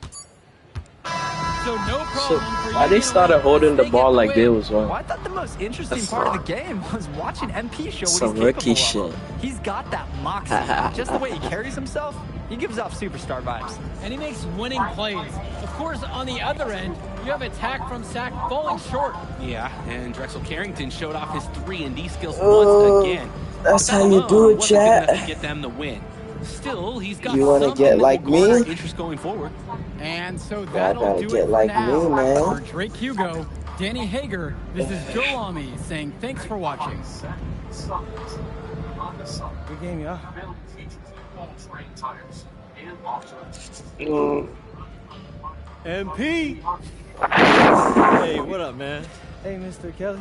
So no
So
problem for
why they
Union
started
Elite
holding
as
the
they
ball
get
like they
win.
was one?
Well, I thought the most interesting
That's
part of
not-
the game was watching MP show what
Some
he's
rookie
capable
shit.
of. He's got that moxie. Just the way he carries himself, he gives off superstar vibes.
And he makes winning plays. Of course, on the other end, you have attack from Sack falling short.
Yeah, and Drexel Carrington showed off his 3-and-D skills
Oh,
once again.
that's
But that
how you
alone
do it,
wasn't good
chat.
enough to get them the win. Still, he's got
You wanna
something
get
that
like
will garner
me?
interest going forward.
And so
Y'all
that'll
gotta
do
get
it for
like
now.
me, man.
For Drake Hugo, Danny Hager, this is Joe Lamy saying thanks for watching.
Good game, y'all. MP! Hey, what up, man? Hey, Mr. Kelly.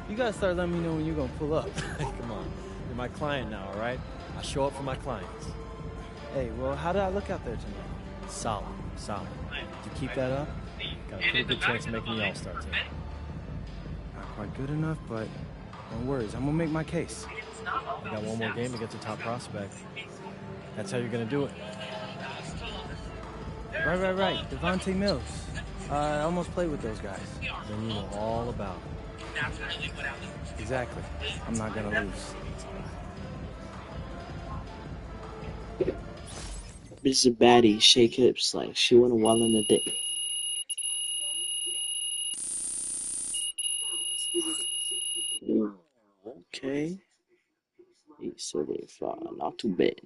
You gotta start letting me know when you're gonna pull up. Come on. You're my client now, all right? I show up for my clients. Hey, well, how did I look out there tonight? Solid. If you keep that up, got a pretty good chance of making the All-Star team. Not quite good enough, but no worries. I'm gonna make my case. I got one more game to get to top prospect. That's how you're gonna do it. Right. Devontae Mills. I almost played with those guys. Then you know all about it. Exactly. I'm not gonna lose.
This is a baddie. Shake hips like she went well in the day. Okay. 875. Not too bad.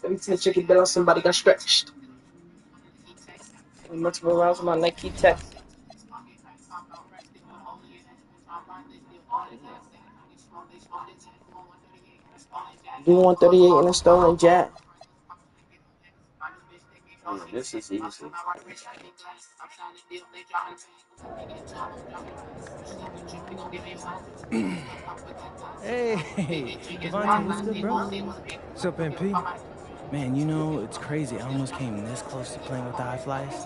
Every time chicken bell, somebody got stretched. Multiple rounds of my Nike Tech. Do 138 in a stolen jet. This is easy.
Hey, Devontae, what's good, bro? What's up, MP? Man, you know, it's crazy. I almost came this close to playing with the high flyers.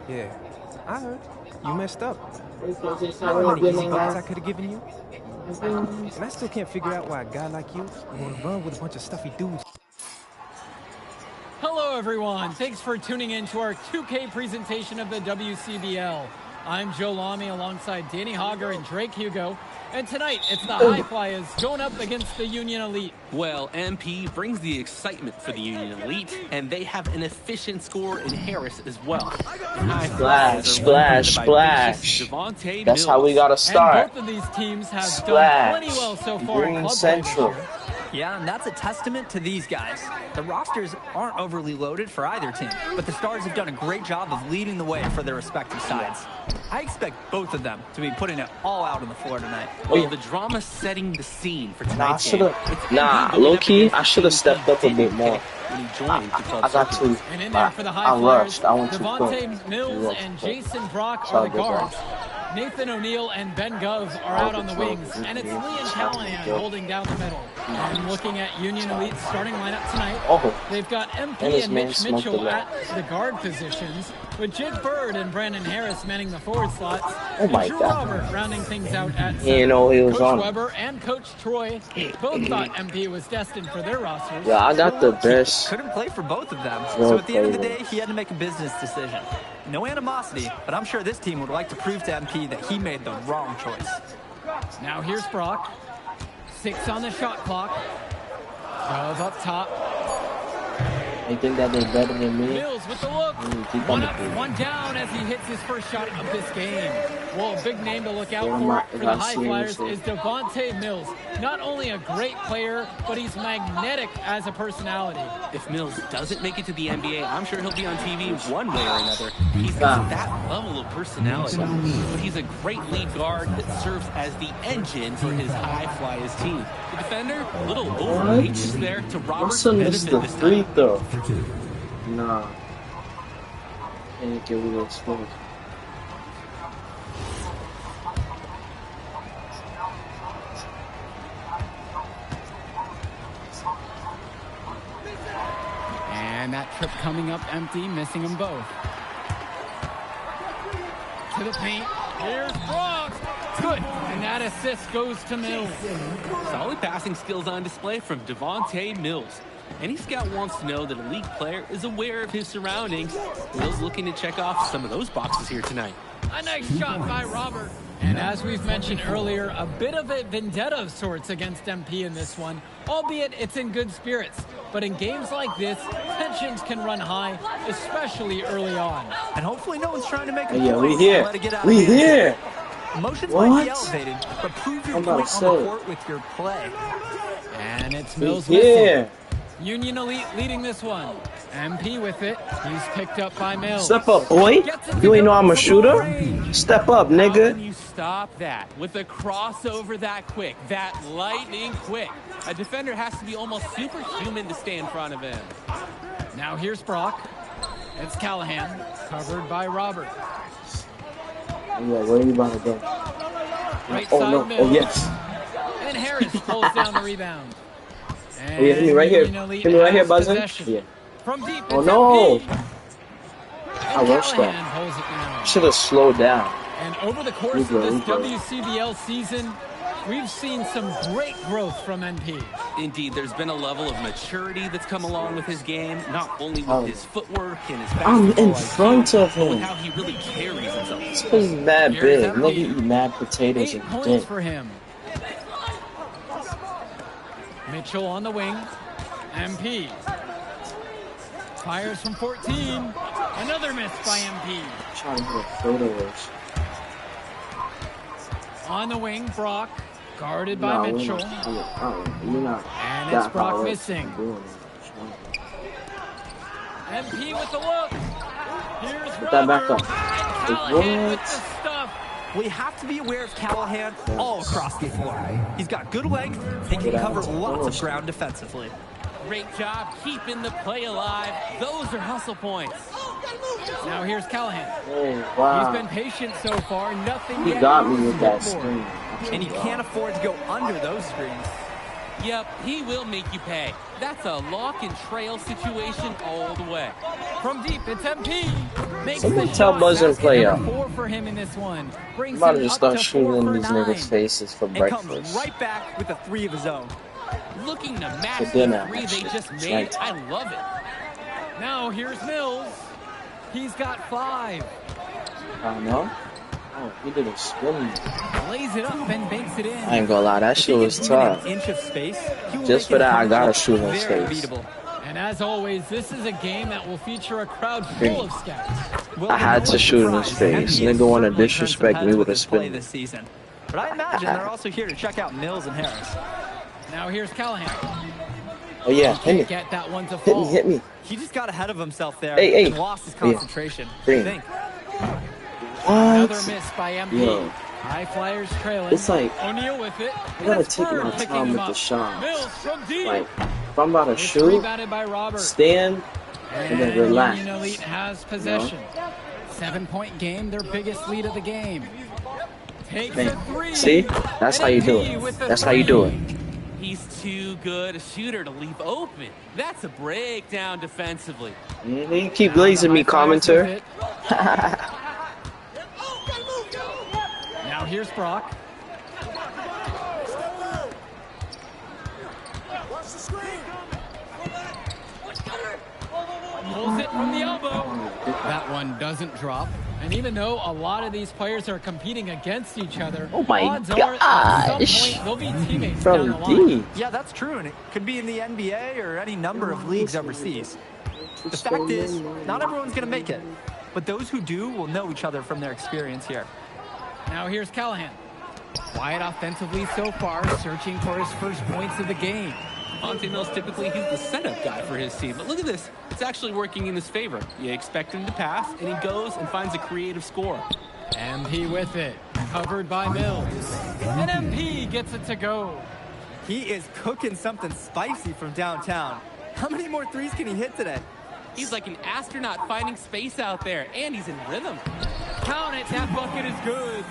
Yeah, I heard. You messed up. You know how many easy buckets I could have given you? And I still can't figure out why a guy like you would want to run with a bunch of stuffy dudes.
Hello, everyone. Thanks for tuning in to our 2K presentation of the WCBL. I'm Joe Lamy alongside Danny Hager and Drake Hugo. And tonight, it's the High Flyers going up against the Union Elite.
Well, MP brings the excitement for the Union Elite, and they have an efficient scorer in Harris as well.
Splash. That's how we gotta start.
And both of these teams have done plenty well so far in club play this
Central.
year.
Yeah, and that's a testament to these guys. The rosters aren't overly loaded for either team, but the Stars have done a great job of leading the way for their respective sides. I expect both of them to be putting it all out on the floor tonight.
Well, the drama setting the scene for tonight's
Nah,
game.
low key, I should have stepped up a bit more.
When he joined the club
I got
circuit.
to.
And in there for the High
I
Flyers,
rushed. I went too quick.
Devontae Mills and Jason Brock
Sorry,
are the guards. Nathan O'Neal and Ben Gov are out on the wings, and it's Lee and Callahan holding down the middle. And looking at Union Elite's starting lineup tonight, they've got MP and Mitch Mitchell at the guard positions, with Jake Bird and Brandon Harris manning the forward slots, and Drew Robert rounding things out at center. Coach Weber and Coach Troy both thought MP was destined for their rosters.
Yeah, I got the best.
Couldn't play for both of them, so at the end of the day, he had to make a business decision. No animosity, but I'm sure this team would like to prove to MP that he made the wrong choice.
Now here's Brock. 6 on the shot clock. Gov up top.
They think that they're better than me.
Mills with the look. One up, one down as he hits his first shot of this game. Well, a big name to look out for the High Flyers is Devontae Mills. Not only a great player, but he's magnetic as a personality.
If Mills doesn't make it to the NBA, I'm sure he'll be on TV one way or another. He's got that level of personality. But he's a great lead guard that serves as the engine for his High Flyers team. The defender, a little overreach there to Robert's benefit this time.
Though. Nah. Can't get rid of exposed.
And that trip coming up empty, missing them both. To the paint. Here's Brock. Good. And that assist goes to Mills.
Solid passing skills on display from Devontae Mills. Any scout wants to know that a league player is aware of his surroundings. Mills looking to check off some of those boxes here tonight.
A nice shot by Robert. And as we've mentioned earlier, a bit of a vendetta of sorts against MP in this one, albeit it's in good spirits. But in games like this, tensions can run high, especially early on.
And hopefully no one's trying to make a
yeah,
point.
we here. We here.
Emotions might be elevated, but prove your point on the court with your play.
And it's Mills missing. Union Elite leading this one. MP with it. He's picked up by Mills.
Step up, boy. You ain't know I'm a shooter? Step up, nigga.
How can you stop that with a crossover that quick, that lightning quick? A defender has to be almost superhuman to stay in front of him.
Now here's Brock. It's Callahan, covered by Robert.
Yeah, where are you about to go?
Right
Oh,
side
no.
Mills.
Oh, yes.
And Harris pulls down the rebound.
Oh, yeah, hit me right here. Hit me right here, buzzing. Yeah.
From deep,
Oh, no.
I
rushed that. Should have slowed down.
And over the course of this WCBL season, we've seen some great growth from MP.
Indeed, there's been a level of maturity that's come along with his game, not only with his footwork and his basketball
I'm in front of him.
but with how he really carries himself.
This is mad big. Nigga eat mad potatoes
8
and
points
dick.
for him. Mitchell on the wing. MP. Fires from 14. Another miss by MP.
Trying to hit photos.
On the wing, Brock. Guarded by Mitchell.
You're not.
And it's Brock missing. MP with the look. Here's
Put that back up.
Callahan with the stuff.
We have to be aware of Callahan all across the floor. He's got good length. He can cover lots of ground defensively.
Great job keeping the play alive. Those are hustle points.
Now here's Callahan.
Oh, wow.
He's been patient so far. Nothing
He
yet.
got me with that screen.
And you can't afford to go under those screens.
Yep, he will make you pay. That's a lock and trail situation all the way.
From deep, it's MP. Makes
Someone
the
tell
shot.
Buzz and
Basket
play
number
up.
4 for him in this one. Brings
I'm about to
him
just
up
start
to
shooting
4
in
for
these
9.
niggas' faces for
And comes
breakfast.
right back with a 3 of his own.
Looking to match
For
the
dinner,
3 they
actually.
just
It's
made.
night.
I love it.
Now here's Mills. He's got 5.
I know. Oh, he did a spin.
Lays it up and banks it in.
I ain't gonna lie, that shit was tough.
An inch of space, he will
Just
make
for that, I
it
gotta
look
shoot in his
very
face.
beatable.
And as always, this is a game that will feature a crowd full of scouts.
Well,
I had to shoot in his face. Nigga wanna disrespect me with a spin.
This season. But I imagine they're also here to check out Mills and Harris.
Now here's Callahan.
Oh yeah, hit
Can't
me.
get that one to
Hit
fall.
me, hit me.
He just got ahead of himself there
Hey.
and lost his concentration.
Green.
I think.
Another
What?
miss by MP.
Yo.
High Flyers trailing.
It's like,
O'Neal with it.
I gotta
It's
take
Bird
my
picking
time
him
with
up.
the shots.
Mills from deep.
Like, if I'm about to
It's
shoot,
rebounded by Robert.
stand, and then relax.
Union Elite has possession. 7-point game, their biggest lead of the game. Takes
Man,
a three.
see? That's how you do
And MP with
it.
the
That's how you do it.
three.
He's too good a shooter to leave open. That's a breakdown defensively.
Keep
Now
blazing
the
me,
High Flyers with
commenter.
it. Now here's Brock. Pulls it from the elbow. That one doesn't drop. And even though a lot of these players are competing against each other,
Oh my
odds are at
gosh.
some point they'll be teammates down the
From
line.
D.
Yeah, that's true, and it could be in the NBA or any number of leagues overseas. The fact is, not everyone's going to make it, but those who do will know each other from their experience here.
Now here's Callahan. Quiet offensively so far, searching for his first points of the game.
Monte Mills, typically, he's the setup guy for his team. But look at this. It's actually working in his favor. You expect him to pass, and he goes and finds a creative score.
MP with it. Covered by Mills. And MP gets it to go.
He is cooking something spicy from downtown. How many more threes can he hit today?
He's like an astronaut finding space out there, and he's in rhythm.
Count it. That bucket is good.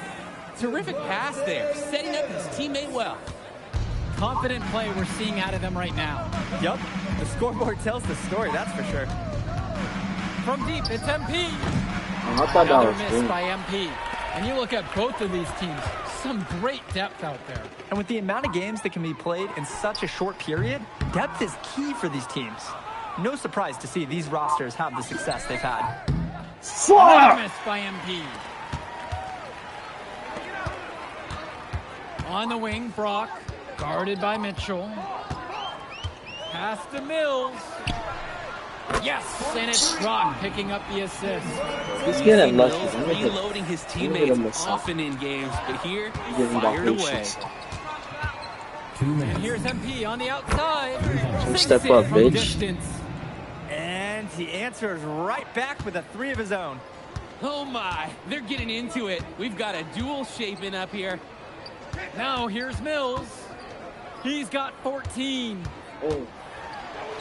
Terrific pass there, setting up his teammate well.
Confident play we're seeing out of them right now.
Yup, the scoreboard tells the story, that's for sure.
From deep, it's MP.
I thought that
Another
was
miss
good.
by MP. And you look at both of these teams, some great depth out there.
And with the amount of games that can be played in such a short period, depth is key for these teams. No surprise to see these rosters have the success they've had.
Another miss by MP. On the wing, Brock, guarded by Mitchell. Pass to Mills. Yes, and it's Brock picking up the assist.
He's
You
getting
see
lucky.
Mills
Let me hit-
reloading his
let me hit him with
teammates
some.
often in games, but here,
Give him that
fired away.
patience.
2
And
minutes.
here's MP on the outside.
Some
Sinks
step
it
up,
from
bitch.
distance.
And he answers right back with a three of his own.
Oh my, they're getting into it. We've got a duel shaping up here.
Now here's Mills. He's got 14.
Oh.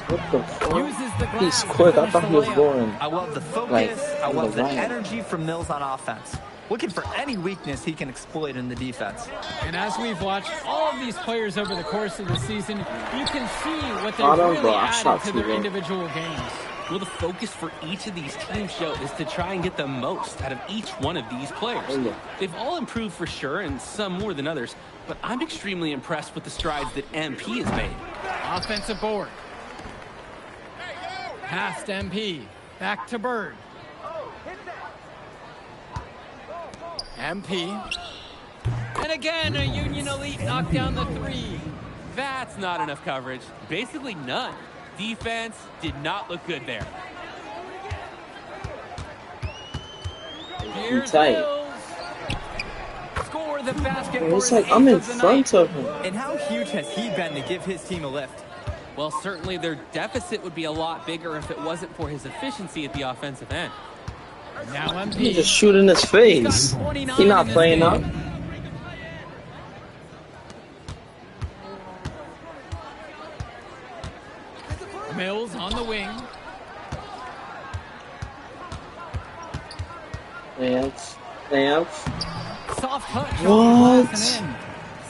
What the fuck?
Uses the glass
He's
to
quick. I
finish
thought
the
he was
layup.
going.
I love the focus,
Like,
I love the
Ryan.
energy from Mills on offense. Looking for any weakness he can exploit in the defense.
And as we've watched all of these players over the course of the season, you can see what
I
they've
don't
really
know, I
added
shot
to
too
their
low.
individual games.
Well, the focus for each of these teams show is to try and get the most out of each one of these players.
Oh, yeah.
They've all improved for sure, and some more than others, but I'm extremely impressed with the strides that MP has made.
Offensive board. Past MP. Back to Bird. MP. And again, a Union Elite knocked down the three.
That's not enough coverage. Basically none. Defense did not look good there.
Here's
tight.
Mills. Score the basket.
Bro,
for
it's
his
like I'm
eighth
in
of the
front
night.
of him.
And how huge has he been to give his team a lift?
Well, certainly their deficit would be a lot bigger if it wasn't for his efficiency at the offensive end.
Now
He
MP.
just shoot in his face. He not playing up.
Mills on the wing.
Dance. Dance.
Soft touch.
What?
Glass and in.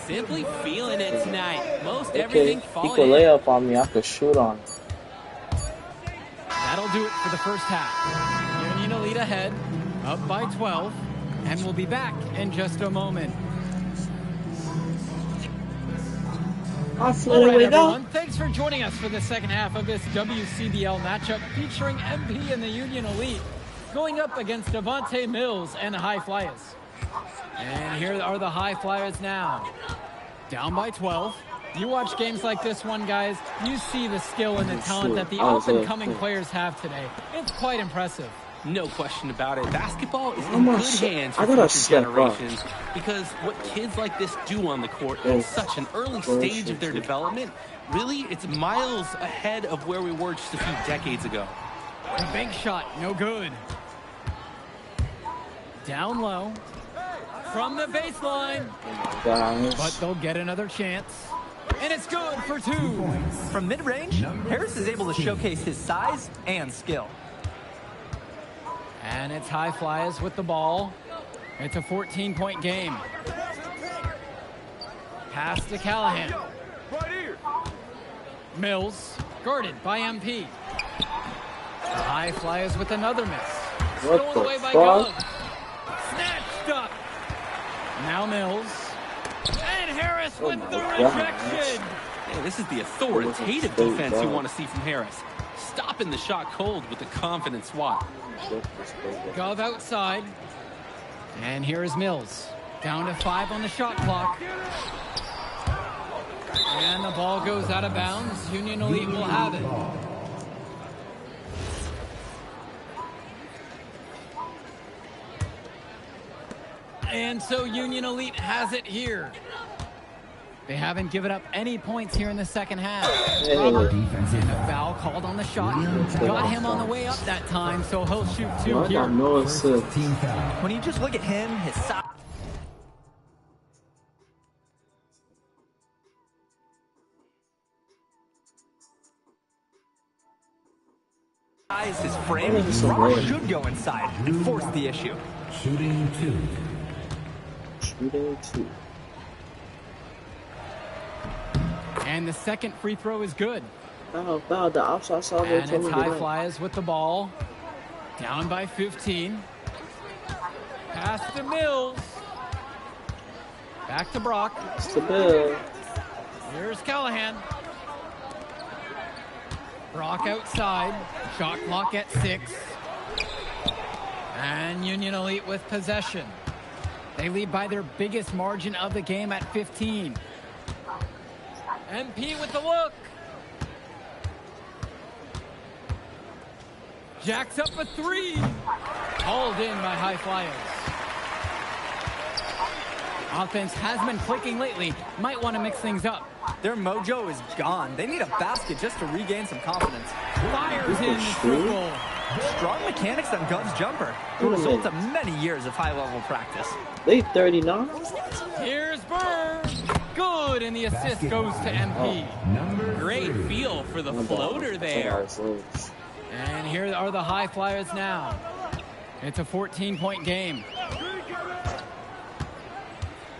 Simply feeling it tonight. Most
Okay.
everything
He
falling
could
in.
lay up on me. I could shoot on him.
That'll do it for the first half. Union Elite ahead, up by 12, and we'll be back in just a moment.
I
All
flew
right,
away
everyone. Thanks for joining us for the second half of this WCBL matchup featuring MP and the Union Elite going up against Devontae Mills and the High Flyers. And here are the High Flyers now. Down by 12. You watch games like this one, guys, you see the skill and the talent that the up-and-coming players have today. It's quite impressive.
No question about it. Basketball is in
I'm
good
gonna s-
hands
I
for
gotta
future
step up.
generations because what kids like this do on the court at
Yes.
such an early stage of their development, really, it's miles ahead of where we were just a few decades ago.
The bank shot, no good. Down low. From the baseline.
Guys.
But they'll get another chance. And it's good for two.
From mid-range, Harris is able to showcase his size and skill.
And it's High Flyers with the ball. It's a 14-point game. Pass to Callahan. Mills, guarded by MP. The high flyers with another miss. Stolen away by Gove. Snatched up. Now Mills. And Harris with the rejection.
Yeah, this is the authoritative defense you want to see from Harris. Stopping the shot cold with a confident swat.
Gove outside. And here is Mills. Down to 5 on the shot clock. And the ball goes out of bounds. Union Elite will have it. And so Union Elite has it here. They haven't given up any points here in the second half. Robert, a foul called on the shot. Got him on the way up that time, so he'll shoot 2 here.
When you just look at him, his size, his frame, Robert should go inside and force the issue.
Shooting 2.
And the second free throw is good.
Oh, the outside side.
And it's high flyers with the ball. Down by 15. Pass to Mills. Back to Brock.
It's the Bill.
Here's Callahan. Brock outside. Shot clock at 6. And Union Elite with possession. They lead by their biggest margin of the game at 15. MP with the look. Jacks up a 3. Hauled in by high flyers. Offense has been clicking lately. Might want to mix things up.
Their mojo is gone. They need a basket just to regain some confidence.
Fires in the field goal.
Strong mechanics on Gov's jumper. The result of many years of high-level practice.
They 39.
Here's Bird. Good, and the assist goes to MP.
Great feel for the floater there.
And here are the high flyers now. It's a 14-point game.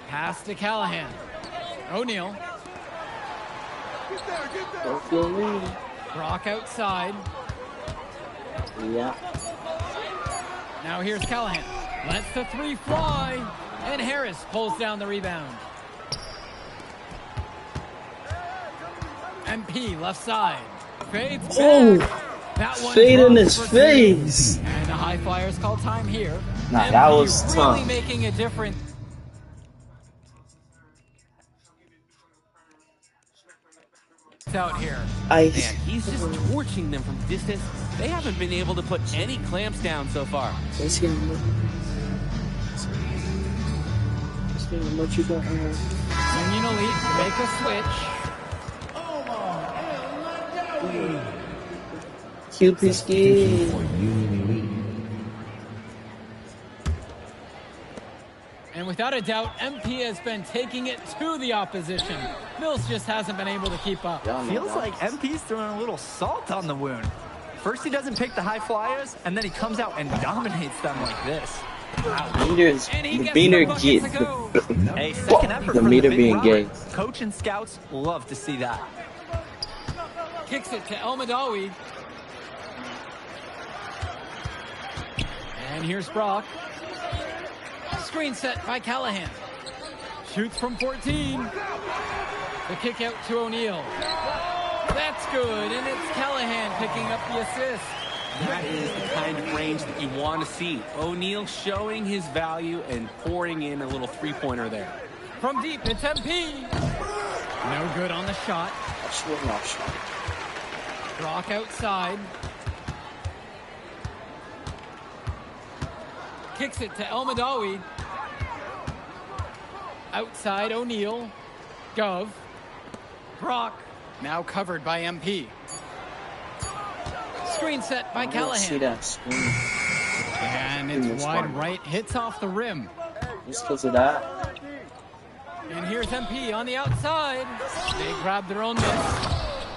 Pass to Callahan. O'Neal. Brock outside.
Yeah.
Now here's Callahan. Lets the 3 fly. And Harris pulls down the rebound. MP left side. Fades back.
Oh!
That one
Fade in his
drops for
face.
2. And the high flyers call time here.
Nah,
MP
that was
really
tough.
making a difference. Out here.
Man, he's just torching them from distance. They haven't been able to put any clamps down so far.
Let's see how much you got.
Union Elite make a switch.
QP ski.
And without a doubt, MP has been taking it to the opposition. Mills just hasn't been able to keep up.
Feels like MP's throwing a little salt on the wound. First he doesn't pick the high flyers, and then he comes out and dominates them like this.
The meter get
A second effort
the
from
meter
big
being
Robert.
gay.
Coach and scouts love to see that.
Kicks it to El Madawi. And here's Brock. Screen set by Callahan. Shoots from 14. The kick out to O'Neal. That's good, and it's Callahan picking up the assist.
That is the kind of range that you want to see. O'Neal showing his value and pouring in a little three-pointer there.
From deep, it's MP. No good on the shot. Brock outside. Kicks it to El Madawi. Outside O'Neal. Gov. Brock. Now covered by MP. Screen set by Callahan.
See that screen.
And it's wide right. Hits off the rim.
Just because of that.
And here's MP on the outside. They grab their own miss.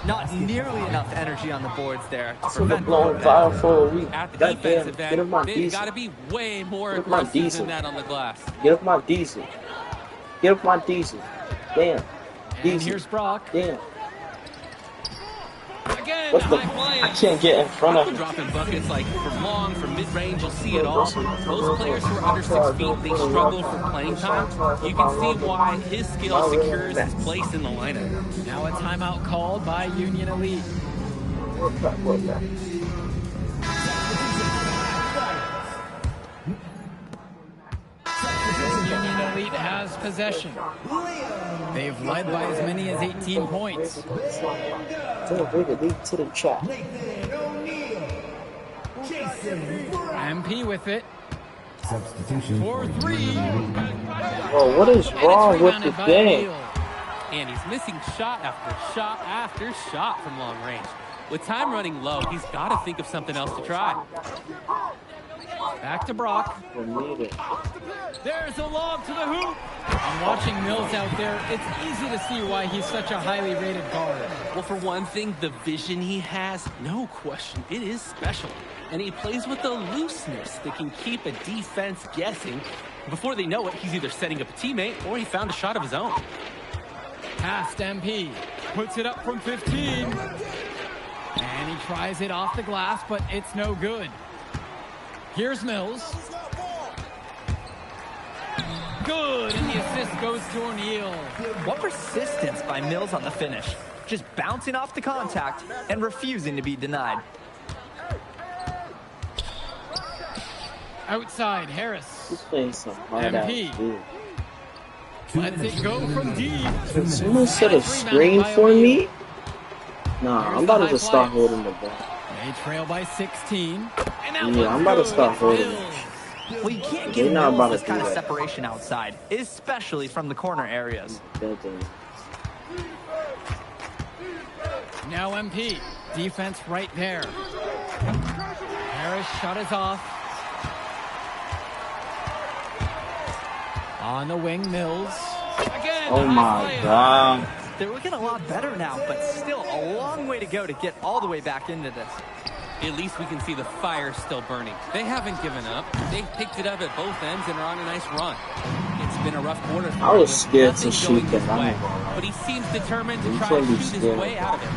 Not nearly enough energy on the boards there to
That's what
prevent
blowing fire for a week.
At the
Goddamn,
defensive
get up
end,
my
they've got
diesel.
to be way more
Get up my
aggressive
diesel.
than that on the glass.
Get up my diesel. Get up my diesel. Damn.
And
Diesel.
here's Brock.
Damn.
Again,
What the?
high flying.
I can't get in front of
Brock
him.
dropping buckets like from long, from mid-range, you'll see it all. Most players who are under 6 feet, they struggle for playing time. You can see why his skill secures his place in the lineup.
Now a timeout called by Union Elite. Union Elite has possession. They've led by as many as 18 points.
Lead to the trap.
MP with it.
Substitution.
For 3.
Bro, what is
And it's
wrong with
rebounded
the
by
game?
O'Neal.
And he's missing shot after shot after shot from long range. With time running low, he's got to think of something else to try.
Back to Brock.
We need it.
There's a lob to the hoop. And watching Mills out there, it's easy to see why he's such a highly rated guard.
Well, for one thing, the vision he has, no question, it is special. And he plays with a looseness that can keep a defense guessing. Before they know it, he's either setting up a teammate or he found a shot of his own.
Past MP. Puts it up from 15. And he tries it off the glass, but it's no good. Here's Mills. Good, and the assist goes to O'Neal.
What persistence by Mills on the finish. Just bouncing off the contact and refusing to be denied.
Outside, Harris.
He's playing some hard ass
MP.
dude.
Lets it go from deep.
Can someone set a screen for me? Nah, I'm about to just start holding the ball.
They trail by 16. And that
Yeah, I'm about to start holding it.
Well, you can't
They're
give
not about
Mills
to
this kind
do
of
that.
separation outside, especially from the corner areas.
Now MP. Defense right there. Harris shot is off. On the wing, Mills. Again,
Oh my god.
They're looking a lot better now, but still a long way to go to get all the way back into this.
At least we can see the fire still burning. They haven't given up. They've picked it up at both ends and are on a nice run. It's been a rough quarter for him.
I was scared to
Nothing
shoot
going
that.
his
I'm
way,
not gonna lie.
but he seems determined to
I'm
try to
totally
shoot his
scared.
way out of it.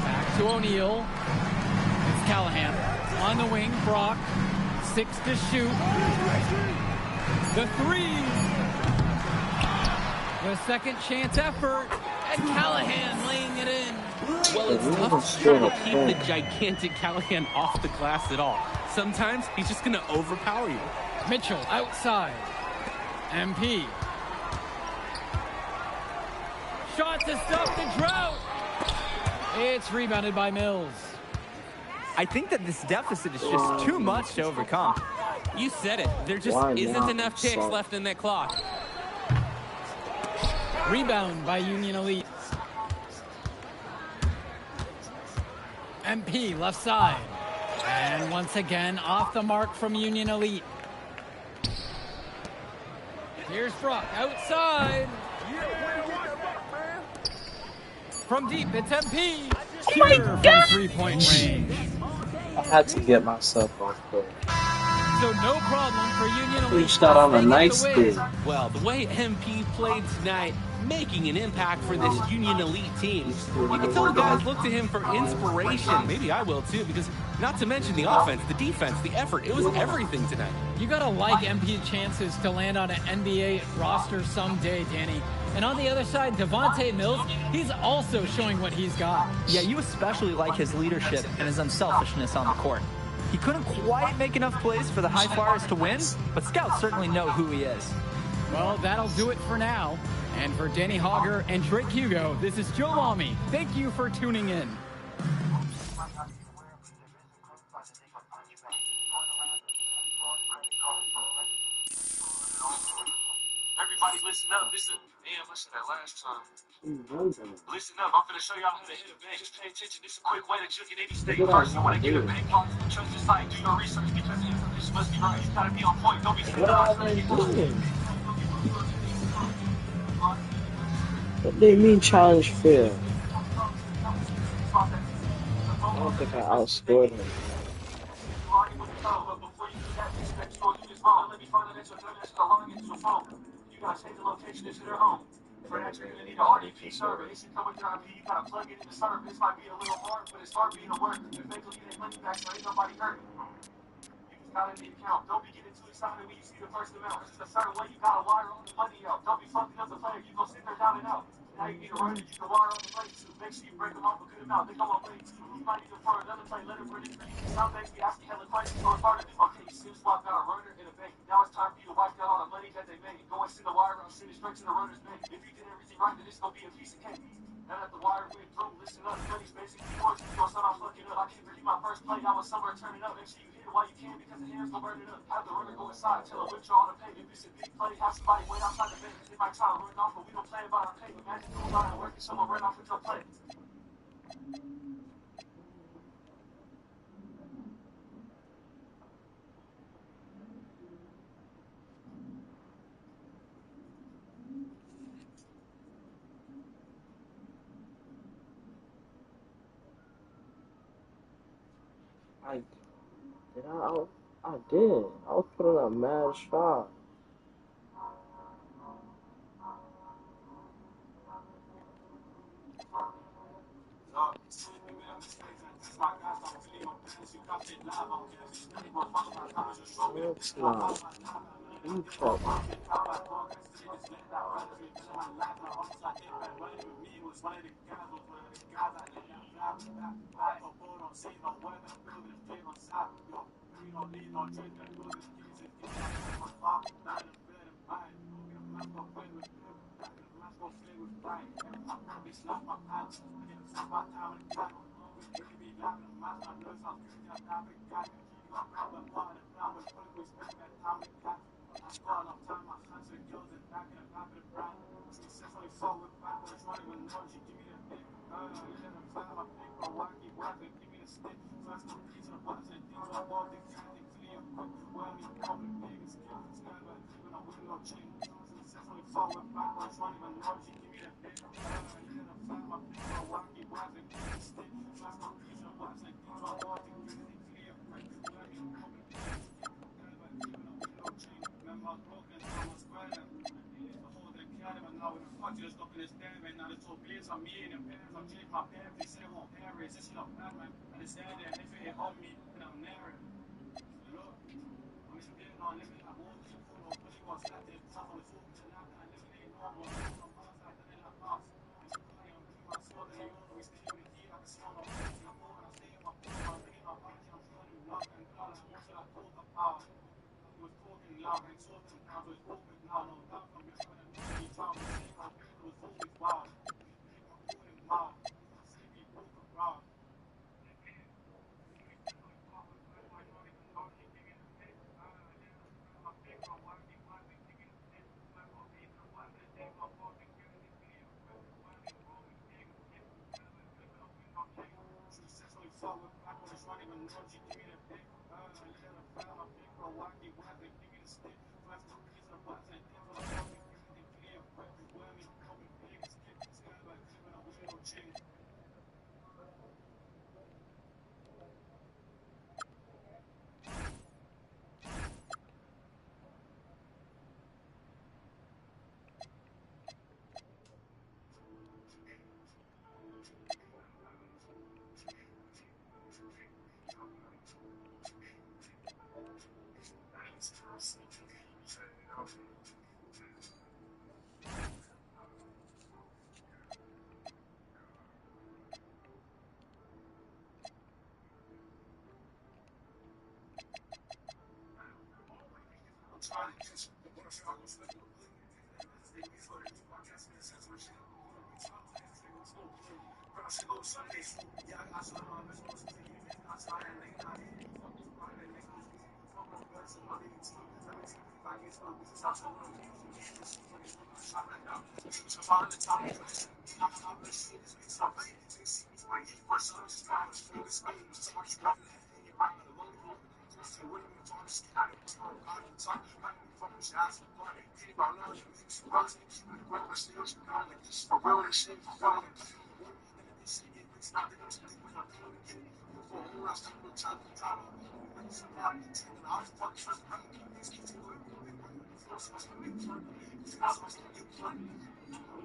Back to O'Neal. It's Callahan. On the wing, Brock. 6 to shoot. The 3. The second chance effort. And Callahan laying it in.
Well, it's tough to try to keep the gigantic Callahan off the glass at all. Sometimes he's just going to overpower you.
Mitchell outside. MP. Shot to stop the drought. It's rebounded by Mills.
I think that this deficit is just too much to overcome.
You said it. There just
Why
isn't
not?
enough ticks
So-
left in that clock.
Rebound by Union Elite. MP left side. And once again, off the mark from Union Elite. Here's Brock outside. From deep, it's MP. Pure from 3-point range.
I had to get myself off court.
So no problem for Union Elite.
Reached out on a
They get
nice
the win.
day.
Well, the way MP played tonight, making an impact for this Union Elite team. You can tell the guys look to him for inspiration. Maybe I will too, because not to mention the offense, the defense, the effort. It was everything tonight.
You gotta like MP's chances to land on an NBA roster someday, Danny. And on the other side, Devontae Mills, he's also showing what he's got.
Yeah, you especially like his leadership and his unselfishness on the court. He couldn't quite make enough plays for the High Flyers to win, but scouts certainly know who he is.
Well, that'll do it for now. And for Danny Hogger and Drake Hugo, this is Joe Lamy. Thank you for tuning in.
Everybody listen up. Listen. Damn, listen to that last time. Listen up. I'm finna show y'all how to hit a bank. Just pay attention. This is a quick way that you can any state first. You want to get a bank card, trust your site, do your research because the information must be right. It's gotta be on point. Don't be
What are they doing? What they mean challenge fair? I don't think I outscored him.
But before you do that, bitch, make sure you just roll. Let me find out that your dumb ass can log into your phone. You gotta change the location into their home. For that, you're gonna need an RDP server. It should come with your IP. You gotta plug it in the server. This might be a little hard, but it's hard being a work. And faithfully get their money back, so ain't nobody hurting. You just gotta need account. Don't be getting too excited when you see the first amount. It's a certain way you gotta wire all the money out. Don't be fucking up the player. You gon' sit there down and out. Now you need a runner. You can wire all the money too. Make sure you break them off a good amount. They come on late too. You might need them for another play. Let it run it for you. Some banks be asking hella questions, so it's harder to okay, SIM swap got a runner and a bank. Now it's time for you to wipe out all the money that they made. Go and send the wire out, send it straight to the runner's bank. If you did everything right, then it's gonna be a piece of cake. Now that the wire went through, listen up, money's basically yours. If you don't start off fucking up, I can't believe my first play. I was somewhere turning up. Make sure you hit it while you can because the hands gon' burn it up. Have the runner go inside, tell him withdraw the pay. If it's a big play, have somebody wait outside the bank. They might try to run off, but we don't play about our pay. Imagine doing all that work and someone run off with your play.
I did I did. I was putting up mad shot. It's not. You check.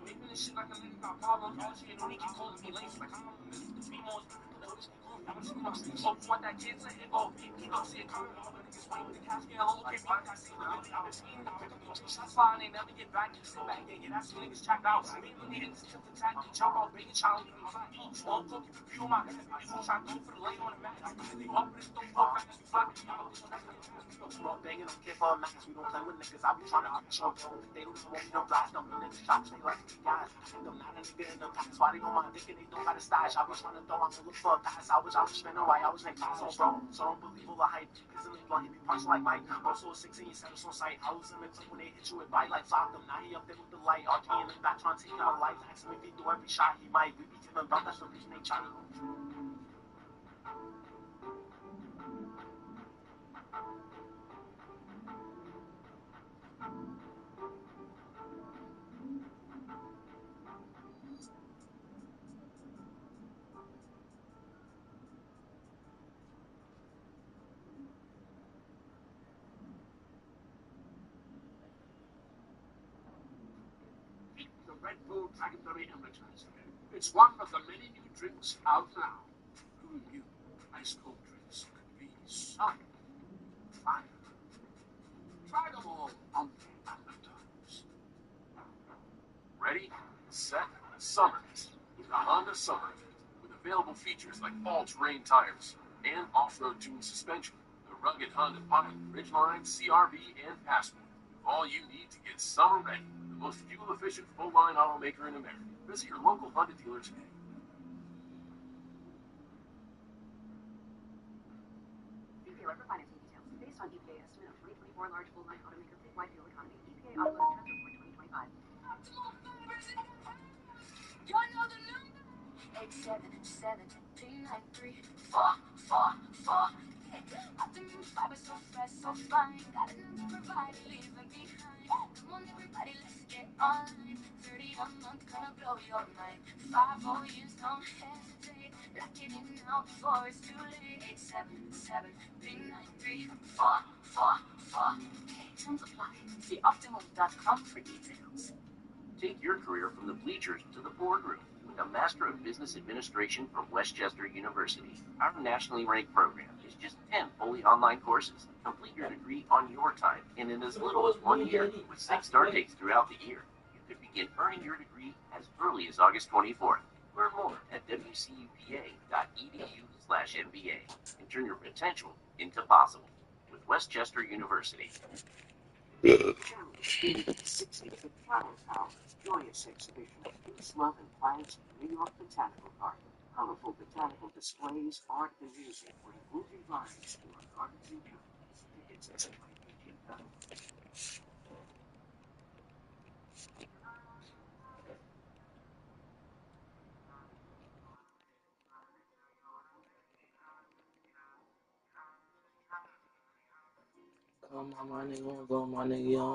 Making this shit like a nigga got problems. All shit, no, he keep calling me lazy. Like, I don't know, the females, want that kid to hit, he don't see a comment. All the niggas waiting with the cash, get low, okay, why I see the really, I've been seeing, shots flying, they never get back, you sit back, yeah, that's when niggas checked out. Me and the niggas took the attack, they chop off, big child, you fly, small talk, you feel my head, you gon' try to go for the lay on the mat, they up with this dope, fast, you fly, bro, banging on kid for a max, we don't play with niggas, I be trying to show, they don't want me to blast them, the niggas shots, they like the guys, them not a nigga in the past, why they on my dick and they don't got a stash, I be trying to throw, I'm to look for a pass, I was spinning right, I was like, so don't believe all the hype, cause in the blunt, he be punching like Mike, also a 16, set us on sight, I was in the clip when they hit you with bite, like flock them, now he up there with the light, RT in the back trying to take out a life, asking if he do every shot he might, we be giving belt, that's the reason they try to the Red Bull Dragonberry Energizer. It's one of the many new drinks out now. Who knew ice cold drinks could be so fire? Try them all on the advertise. Ready, set, summer. With the Honda Summer, with available features like all-terrain tires and off-road tuned suspension, the rugged Honda Pilot, Ridgeline, CRV, and Passport. All you need to get summer ready. The most fuel-efficient full-line automaker in America. Visit your local Honda dealer today.
Retailer for financing details. Based on EPA estimate of 2024 large full-line automaker fleet-wide fuel economy. EPA automotive trends report 2025. Y'all know the number? 877-393-444. Optimum fiber so fresh, so fine. Got enough to provide, leaving behind. Come on, everybody, let's get online. 30 a month, gonna blow your mind. 5 years, don't hesitate. Lock it in now before it's too late. 877-393-444. Terms apply. See optimum.com for details.
Take your career from the bleachers to the boardroom with a Master of Business Administration from Westchester University. Our nationally ranked program is just 10 fully online courses. Complete your degree on your time and in as little as 1 year with 6 start dates throughout the year. You could begin earning your degree as early as August 24th. Learn more at wcupa.edu/MBA and turn your potential into possible with Westchester University. 60th Flower Power, joyous exhibition of peace, love, and plants in New York Botanical Garden. Colorful botanical displays, art, and music bring moving vibes to our gardens and beyond. Tickets at NYPG.com.
Come on, my nigga, go, my nigga, on.